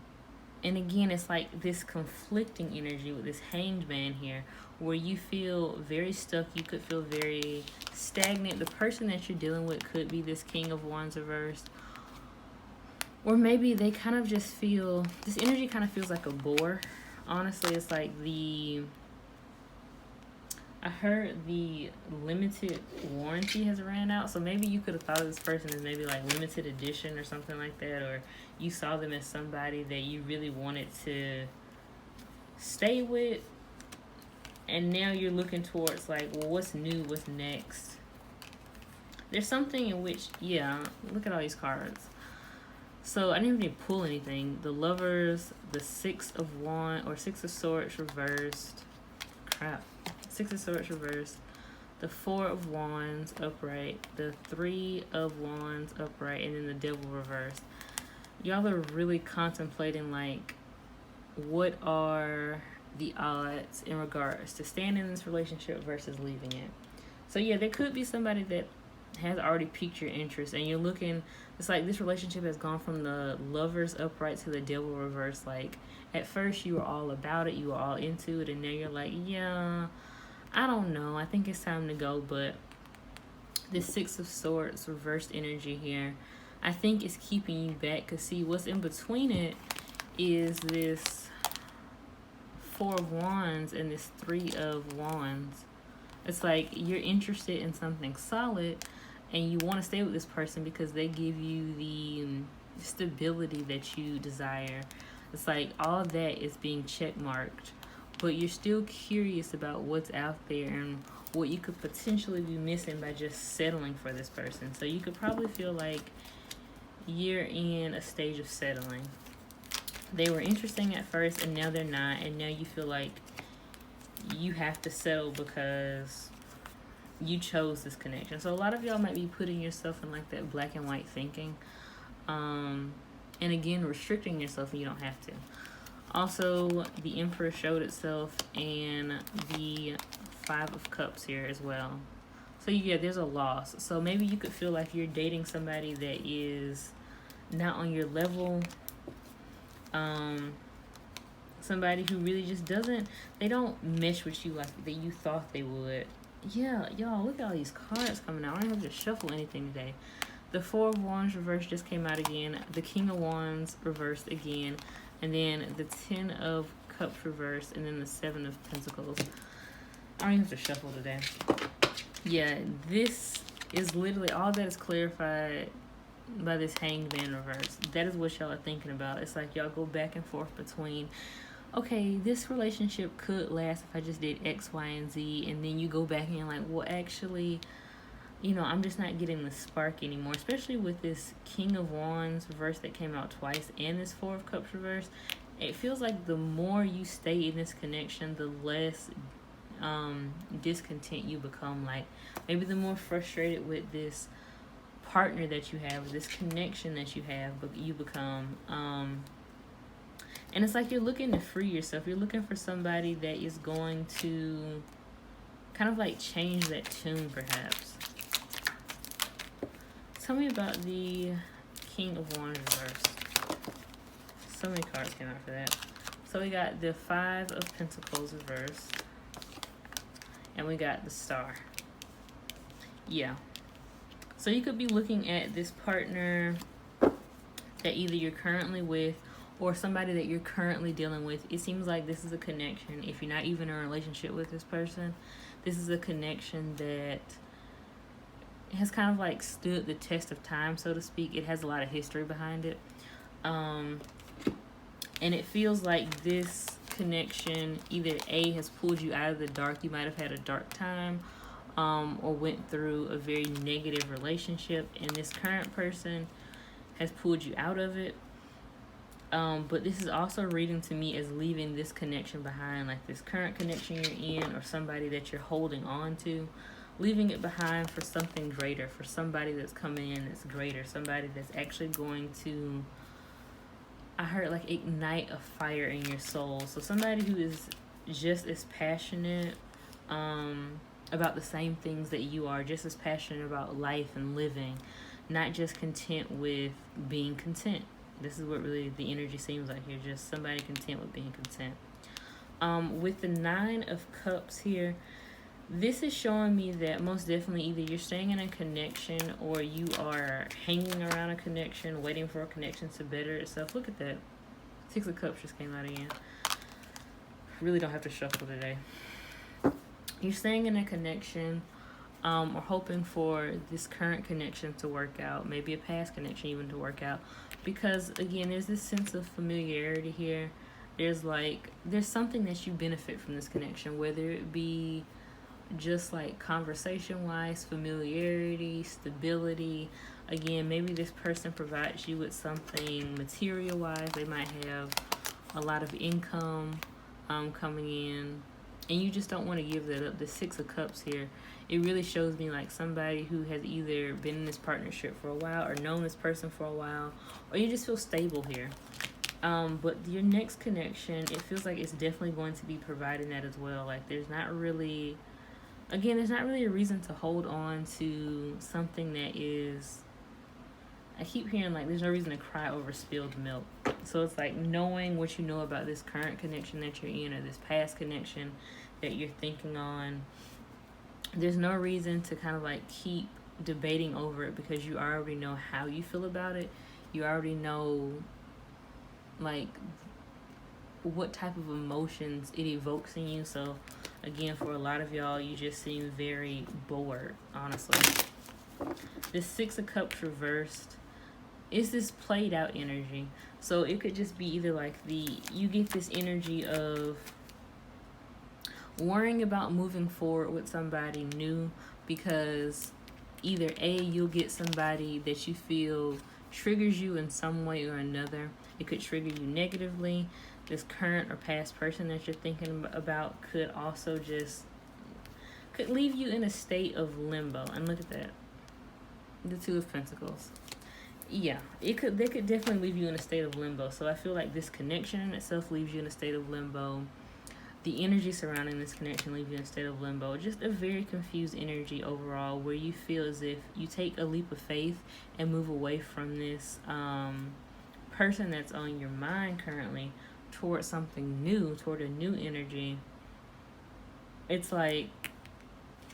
again, it's like this conflicting energy with this Hanged Man here, where you feel very stuck. You could feel very stagnant. The person that you're dealing with could be this King of Wands reversed. Or maybe they kind of just feel, this energy kind of feels like a bore. Honestly, it's like I heard the limited warranty has ran out. So maybe you could have thought of this person as maybe like limited edition or something like that. Or you saw them as somebody that you really wanted to stay with. And now you're looking towards like, well, what's new? What's next? There's something in which, yeah, look at all these cards. So I didn't even pull anything. The Lovers, the Six of Wands, or Six of Swords reversed. Crap. Six of Swords reversed. The Four of Wands upright. The Three of Wands upright. And then the Devil reversed. Y'all are really contemplating like, what are the odds in regards to staying in this relationship versus leaving it. So yeah, there could be somebody that has already piqued your interest, and you're looking, it's like this relationship has gone from the Lovers upright to the Devil reverse. Like at first you were all about it, you were all into it, and now you're like, yeah, I don't know, I think it's time to go. But this Six of Swords reversed energy here, I think is keeping you back, because see, what's in between it is this Four of Wands and this Three of Wands. It's like you're interested in something solid and you want to stay with this person because they give you the stability that you desire. It's like all that is being check marked, but you're still curious about what's out there and what you could potentially be missing by just settling for this person. So you could probably feel like you're in a stage of settling. They were interesting at first and now they're not, and now you feel like you have to settle because you chose this connection. So a lot of y'all might be putting yourself in like that black and white thinking, and again restricting yourself when you don't have to. Also, the Emperor showed itself, and the Five of Cups here as well. So yeah, there's a loss. So maybe you could feel like you're dating somebody that is not on your level. somebody who really just doesn't, they don't mesh with you like that you thought they would. Yeah, y'all, look at all these cards coming out. I don't have to shuffle anything today. The Four of Wands reversed just came out again. The King of Wands reversed again. And then the Ten of Cups reversed. And then the Seven of Pentacles. I don't even have to shuffle today. Yeah, this is literally all that is clarified by this Hanged Man reverse. That is what y'all are thinking about. It's like y'all go back and forth between, okay, this relationship could last if I just did X, Y, and Z. And then you go back and you're like, well, actually, you know, I'm just not getting the spark anymore. Especially with this King of Wands reverse that came out twice and this Four of Cups reverse. It feels like the more you stay in this connection, the less discontent you become. Like, maybe the more frustrated with this partner that you have, this connection that you have, but you become. And it's like you're looking to free yourself. You're looking for somebody that is going to kind of like change that tune, perhaps. Tell me about the King of Wands reverse. So many cards came out for that. So we got the Five of Pentacles reversed. And we got the Star. Yeah. So you could be looking at this partner that either you're currently with or somebody that you're currently dealing with. It seems like this is a connection. If you're not even in a relationship with this person, this is a connection that has kind of like stood the test of time, so to speak. It has a lot of history behind it. And it feels like this connection either A, has pulled you out of the dark. You might have had a dark time, or went through a very negative relationship, and this current person has pulled you out of it. But this is also reading to me as leaving this connection behind, like this current connection you're in or somebody that you're holding on to, leaving it behind for something greater, for somebody that's coming in that's greater, somebody that's actually going to, I heard like ignite a fire in your soul. So somebody who is just as passionate about the same things that you are, just as passionate about life and living, not just content with being content. This is what really the energy seems like here, just somebody content with being content. With the Nine of Cups here, this is showing me that most definitely either you're staying in a connection or you are hanging around a connection, waiting for a connection to better itself. Look at that. Six of Cups just came out again. Really don't have to shuffle today. You're staying in a connection, or hoping for this current connection to work out, maybe a past connection even to work out, because again, there's this sense of familiarity here. There's something that you benefit from this connection, whether it be just like conversation wise, familiarity, stability. Again, maybe this person provides you with something material wise. They might have a lot of income coming in, and you just don't want to give that up. The Six of Cups here, it really shows me like somebody who has either been in this partnership for a while or known this person for a while, or you just feel stable here. But your next connection, it feels like it's definitely going to be providing that as well. Like there's not really a reason to hold on to something that is, I keep hearing like there's no reason to cry over spilled milk. So it's like knowing what you know about this current connection that you're in or this past connection that you're thinking on. There's no reason to kind of like keep debating over it because you already know how you feel about it. You already know like what type of emotions it evokes in you. So again, for a lot of y'all, you just seem very bored, honestly. This Six of Cups reversed is this played out energy. So it could just be either like you get this energy of worrying about moving forward with somebody new because either A, you'll get somebody that you feel triggers you in some way or another. It could trigger you negatively. This current or past person that you're thinking about could also could leave you in a state of limbo. And look at that. The Two of Pentacles. Yeah, they could definitely leave you in a state of limbo. So I feel like this connection in itself leaves you in a state of limbo. The energy surrounding this connection leaves you in a state of limbo. Just a very confused energy overall where you feel as if you take a leap of faith and move away from this person that's on your mind currently, towards something new, toward a new energy, it's like,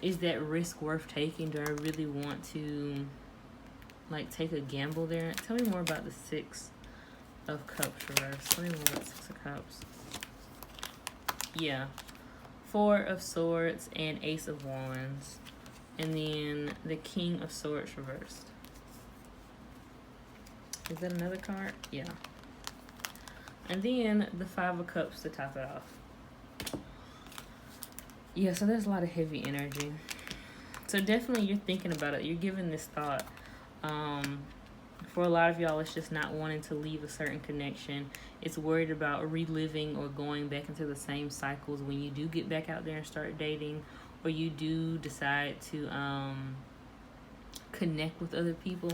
is that risk worth taking? Do I really want to like take a gamble there? Tell me more about the Six of Cups reverse. Tell me more about Six of Cups. Yeah. Four of Swords and Ace of Wands. And then the King of Swords reversed. Is that another card? Yeah. And then the Five of Cups to top it off. Yeah, so there's a lot of heavy energy. So definitely you're thinking about it. You're giving this thought. For a lot of y'all, it's just not wanting to leave a certain connection. It's worried about reliving or going back into the same cycles when you do get back out there and start dating, or you do decide to connect with other people.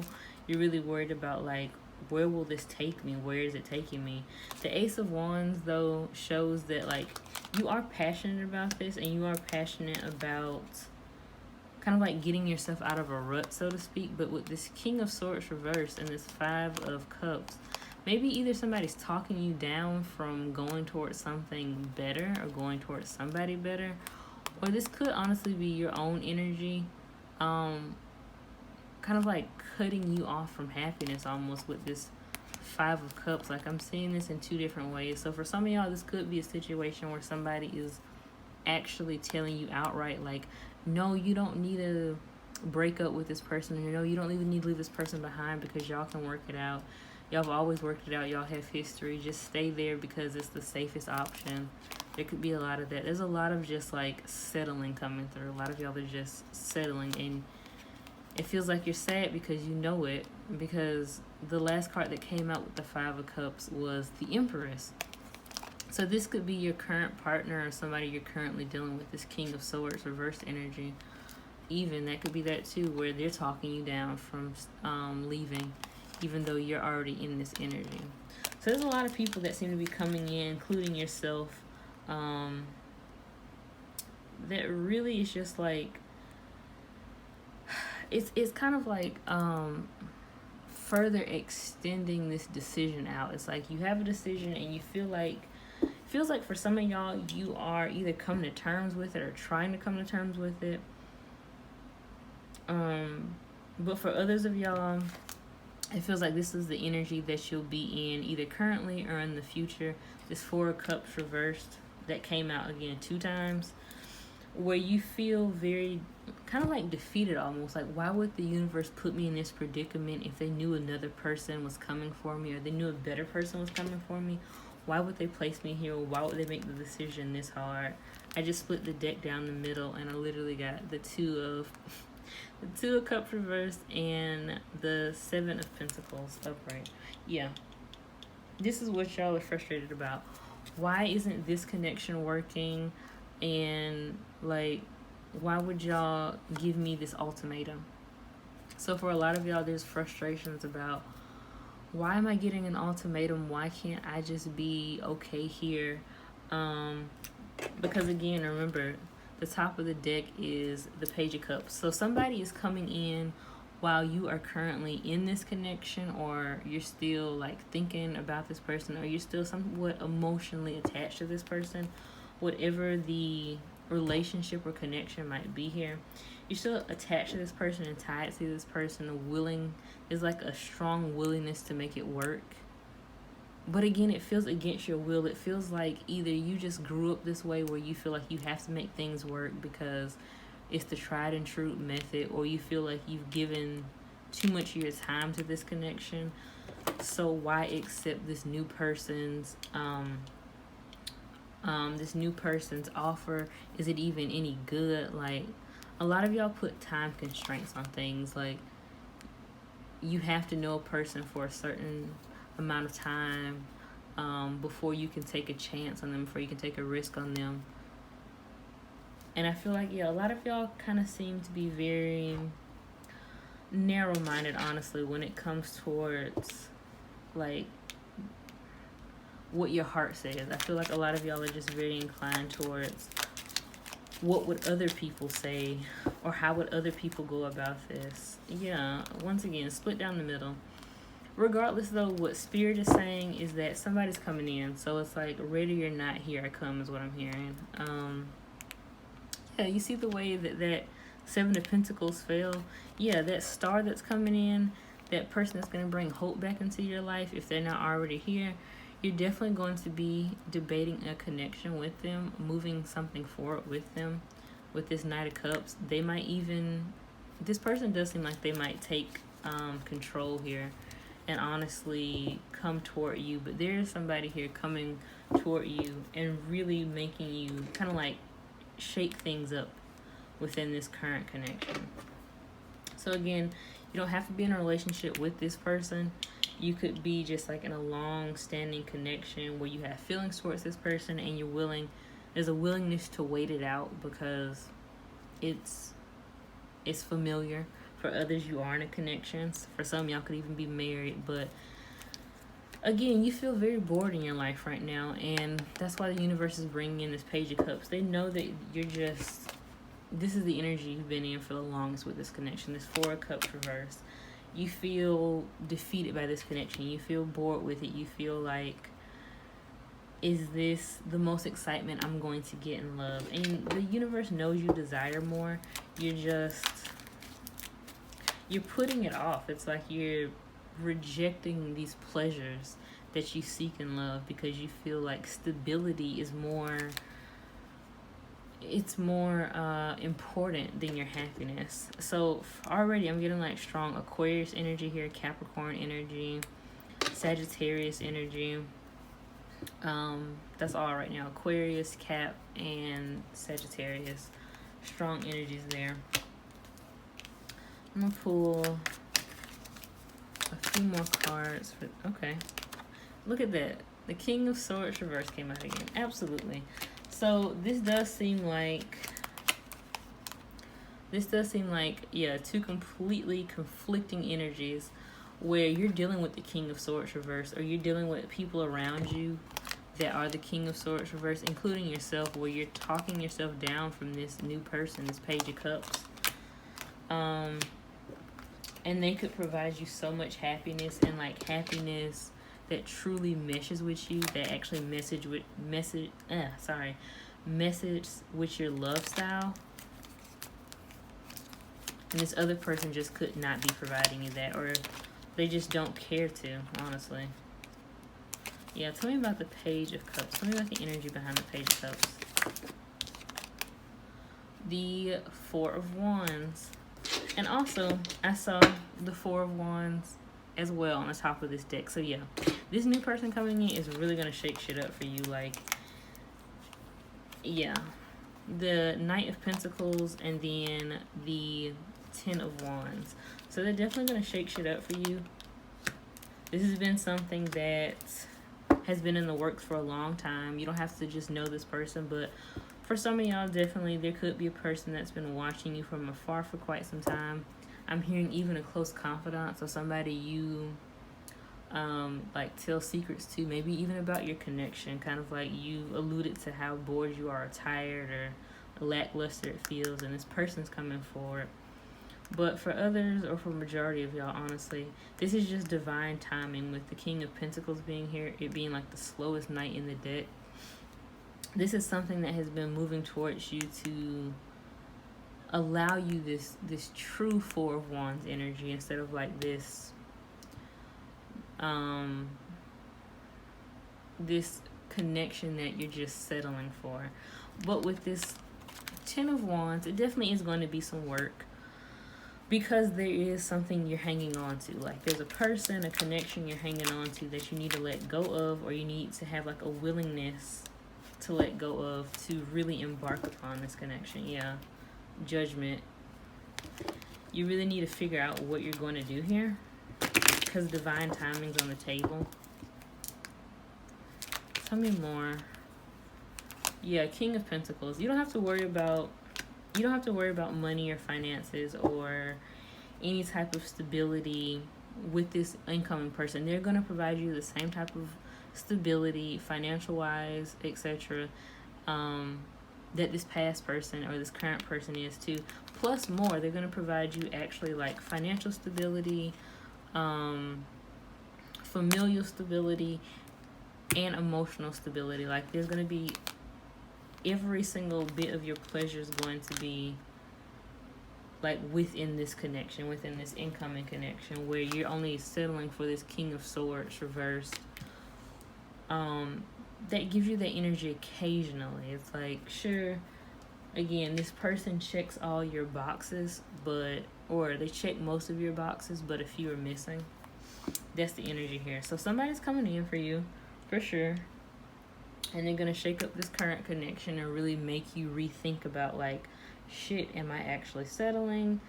You're really worried about, like, where will this take me? Where is it taking me? The Ace of Wands, though, shows that, like, you are passionate about this, and you are passionate about kind of like getting yourself out of a rut, so to speak. But with this King of Swords reversed and this Five of Cups, maybe either somebody's talking you down from going towards something better or going towards somebody better, or this could honestly be your own energy kind of like cutting you off from happiness almost with this Five of Cups. Like, I'm seeing this in two different ways. So for some of y'all, this could be a situation where somebody is actually telling you outright, like, no, you don't need to break up with this person, or no, you don't even need to leave this person behind because y'all can work it out. Y'all have always worked it out. Y'all have history. Just stay there because it's the safest option. There could be a lot of that. There's a lot of just like settling coming through. A lot of y'all are just settling, and it feels like you're sad because you know it, because the last card that came out with the Five of Cups was the Empress. So this could be your current partner or somebody you're currently dealing with, this King of Swords reversed energy. Even that could be that too, where they're talking you down from leaving, even though you're already in this energy. So there's a lot of people that seem to be coming in, including yourself, that really is just like, it's kind of like further extending this decision out. It's like you have a decision and you feel like, feels like for some of y'all, you are either coming to terms with it or trying to come to terms with it. But for others of y'all, it feels like this is the energy that you'll be in either currently or in the future. This Four of Cups reversed that came out again 2 times, where you feel very kind of like defeated almost. Like, why would the universe put me in this predicament if they knew another person was coming for me, or they knew a better person was coming for me? Why would they place me here? Why would they make the decision this hard? I just split the deck down the middle, and I literally got the Two of Cups reversed and the Seven of Pentacles upright. Yeah. This is what y'all are frustrated about. Why isn't this connection working? And, like, why would y'all give me this ultimatum? So for a lot of y'all, there's frustrations about, why am I getting an ultimatum? Why can't I just be okay here? Because again, remember, the top of the deck is the Page of Cups. So somebody is coming in while you are currently in this connection, or you're still like thinking about this person, or you're still somewhat emotionally attached to this person. Whatever the relationship or connection might be here, you're still attached to this person and tied to this person. There's like a strong willingness to make it work. But again, it feels against your will. It feels like either you just grew up this way where you feel like you have to make things work because it's the tried and true method, or you feel like you've given too much of your time to this connection. So why accept this new person's offer? Is it even any good? Like, a lot of y'all put time constraints on things. Like, you have to know a person for a certain amount of time before you can take a chance on them, before you can take a risk on them. And I feel like, yeah, a lot of y'all kind of seem to be very narrow-minded, honestly, when it comes towards, like, what your heart says. I feel like a lot of y'all are just very inclined towards what would other people say, or how would other people go about this. Yeah, once again, split down the middle. regardless though, what spirit is saying is that somebody's coming in. So it's like, ready or not, here I come is what I'm hearing. Yeah, you see the way that Seven of Pentacles fell? Yeah, that star that's coming in, that person that's going to bring hope back into your life, if they're not already here, you're definitely going to be debating a connection with them, moving something forward with them. With this Knight of Cups, they might even, this person does seem like they might take control here and honestly come toward you. But there's somebody here coming toward you and really making you kind of like shake things up within this current connection. So again, you don't have to be in a relationship with this person. You could be just like in a long-standing connection where you have feelings towards this person and you're willing, there's a willingness to wait it out because it's familiar. For others, you are in a connection. For some, y'all could even be married. But again, you feel very bored in your life right now, and that's why the universe is bringing in this Page of Cups. They know that you're just, this is the energy you've been in for the longest with this connection, this Four of Cups reversed. You feel defeated by this connection. You feel bored with it. You feel like, is this the most excitement I'm going to get in love? And the universe knows you desire more. You're putting it off. It's like you're rejecting these pleasures that you seek in love because you feel like stability is more important than your happiness. So already I'm getting like strong Aquarius energy here, Capricorn energy, Sagittarius energy. That's all right now. Aquarius, Cap, and Sagittarius. Strong energies there. I'm gonna pull a few more cards for, okay. Look at that. The King of Swords reverse came out again. Absolutely. So this does seem like, yeah, two completely conflicting energies where you're dealing with the King of Swords reverse, or you're dealing with people around you that are the King of Swords reverse, including yourself, where you're talking yourself down from this new person, this Page of Cups. And they could provide you so much happiness, and like happiness that truly meshes with you, that actually message with your love style. And this other person just could not be providing you that, or they just don't care to, honestly. Yeah, tell me about the Page of Cups. Tell me about the energy behind the Page of Cups. The Four of Wands. And also, I saw the Four of Wands as well on the top of this deck. So yeah, this new person coming in is really going to shake shit up for you. Like, yeah. The Knight of Pentacles and then the Ten of Wands. So they're definitely going to shake shit up for you. This has been something that has been in the works for a long time. You don't have to just know this person, but for some of y'all, definitely there could be a person that's been watching you from afar for quite some time. I'm hearing even a close confidant, so somebody you like tell secrets to, maybe even about your connection. Kind of like you alluded to how bored you are, or tired, or lackluster it feels, and this person's coming forward. But for others, or for majority of y'all, honestly, this is just divine timing with the King of Pentacles being here, it being like the slowest knight in the deck. This is something that has been moving towards you to allow you this true Four of Wands energy, instead of like this this connection that you're just settling for. But with this Ten of Wands, it definitely is going to be some work, because there is something you're hanging on to. Like there's a person, a connection you're hanging on to that you need to let go of, or you need to have like a willingness to let go of to really embark upon this connection. Yeah, Judgment. You really need to figure out what you're going to do here, because divine timing's on the table. Tell me more. Yeah, King of Pentacles. You don't have to worry about money or finances or any type of stability with this incoming person. They're going to provide you the same type of stability, financial wise, etc., that this past person or this current person is too, plus more. They're going to provide you actually like financial stability, familial stability and emotional stability. Like, there's going to be every single bit of your pleasure is going to be like within this connection, within this incoming connection, where you're only settling for this King of Swords reversed. That gives you that energy occasionally. It's like, sure, again, this person checks all your boxes, or they check most of your boxes, but a few are missing. That's the energy here. So somebody's coming in for you, for sure. And they're going to shake up this current connection and really make you rethink about, like, shit, am I actually settling?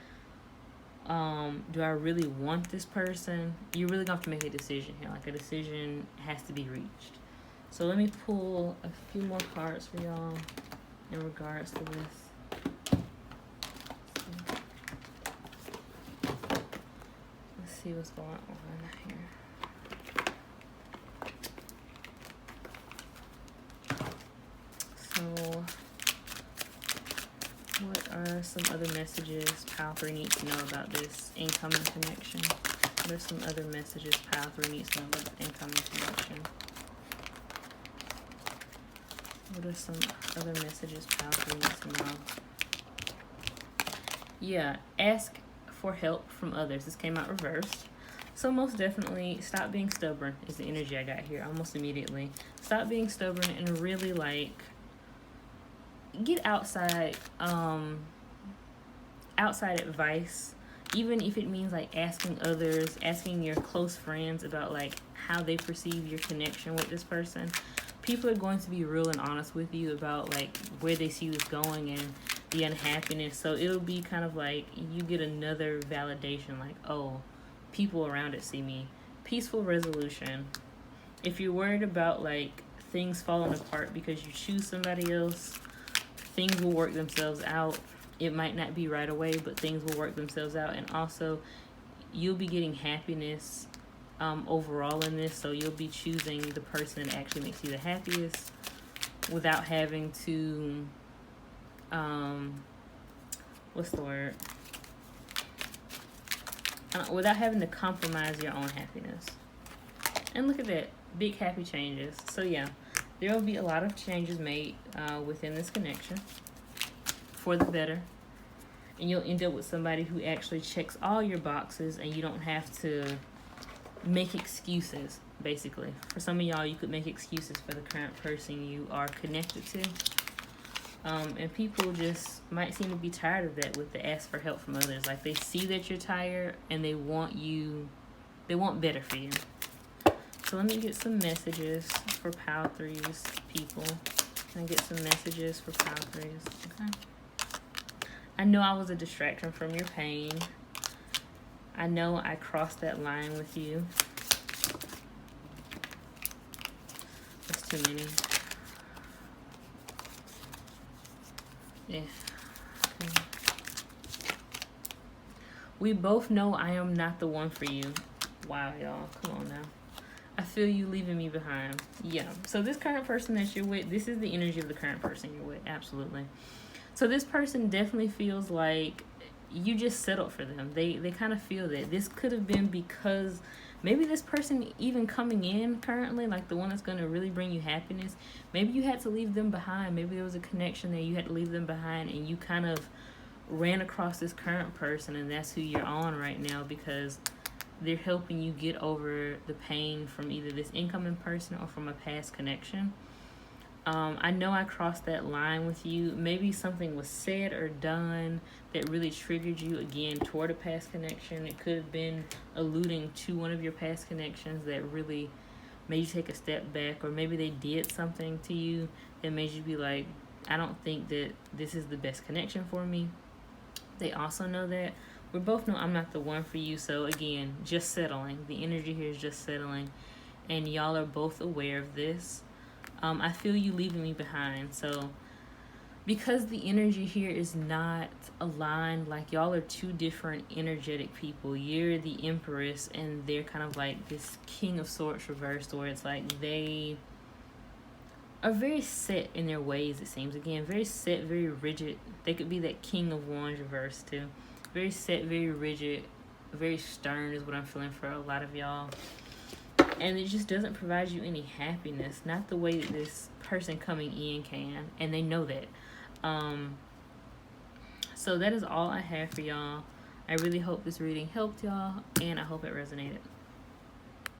Do I really want this person? You're really going to have to make a decision here. Like, a decision has to be reached. So let me pull a few more cards for y'all in regards to this. Let's see what's going on here. So, what are some other messages Pile 3 needs to know about this incoming connection? What are some other messages Pile 3 needs to know about the incoming connection? What are some other messages Pile 3 needs to know? Yeah, ask for help from others. This came out reversed. So most definitely, stop being stubborn is the energy I got here almost immediately. Stop being stubborn and really, like, get outside advice, even if it means like asking others, asking your close friends about like how they perceive your connection with this person. People are going to be real and honest with you about like where they see this going and the unhappiness. So it'll be kind of like you get another validation, like, oh, people around it see me. Peaceful resolution. If you're worried about like things falling apart because you choose somebody else, things will work themselves out. It might not be right away, but things will work themselves out. And also, you'll be getting happiness overall in this. So you'll be choosing the person that actually makes you the happiest without having to, without having to compromise your own happiness. And look at that. Big happy changes. So yeah. There will be a lot of changes made within this connection for the better. And you'll end up with somebody who actually checks all your boxes and you don't have to make excuses, basically. For some of y'all, you could make excuses for the current person you are connected to. And people just might seem to be tired of that with the ask for help from others. Like, they see that you're tired and they want better for you. So let me get some messages for Pile 3's people. Can I get some messages for Pile 3's? Okay. I know I was a distraction from your pain. I know I crossed that line with you. That's too many. Yeah. Okay. We both know I am not the one for you. Wow, y'all. Come on now. I feel you leaving me behind. Yeah. So this current person that you're with, this is the energy of the current person you're with. Absolutely. So this person definitely feels like you just settled for them. They kind of feel that. This could have been because maybe this person even coming in currently, like the one that's going to really bring you happiness, maybe you had to leave them behind. Maybe there was a connection there. You had to leave them behind and you kind of ran across this current person and that's who you're on right now because they're helping you get over the pain from either this incoming person or from a past connection. I know I crossed that line with you. Maybe something was said or done that really triggered you again toward a past connection. It could have been alluding to one of your past connections that really made you take a step back, or maybe they did something to you that made you be like, I don't think that this is the best connection for me. They also know that. We both know I'm not the one for you. So again, just settling. The energy here is just settling. And y'all are both aware of this. I feel you leaving me behind. So because the energy here is not aligned, like y'all are two different energetic people. You're the Empress and they're kind of like this King of Swords reversed, where it's like they are very set in their ways, it seems. Again, very set, very rigid. They could be that King of Wands reversed too. Very set, very rigid, very stern is what I'm feeling for a lot of y'all. And it just doesn't provide you any happiness, not the way that this person coming in can, and they know that. So that is all I have for y'all. I really hope this reading helped y'all, and I hope it resonated.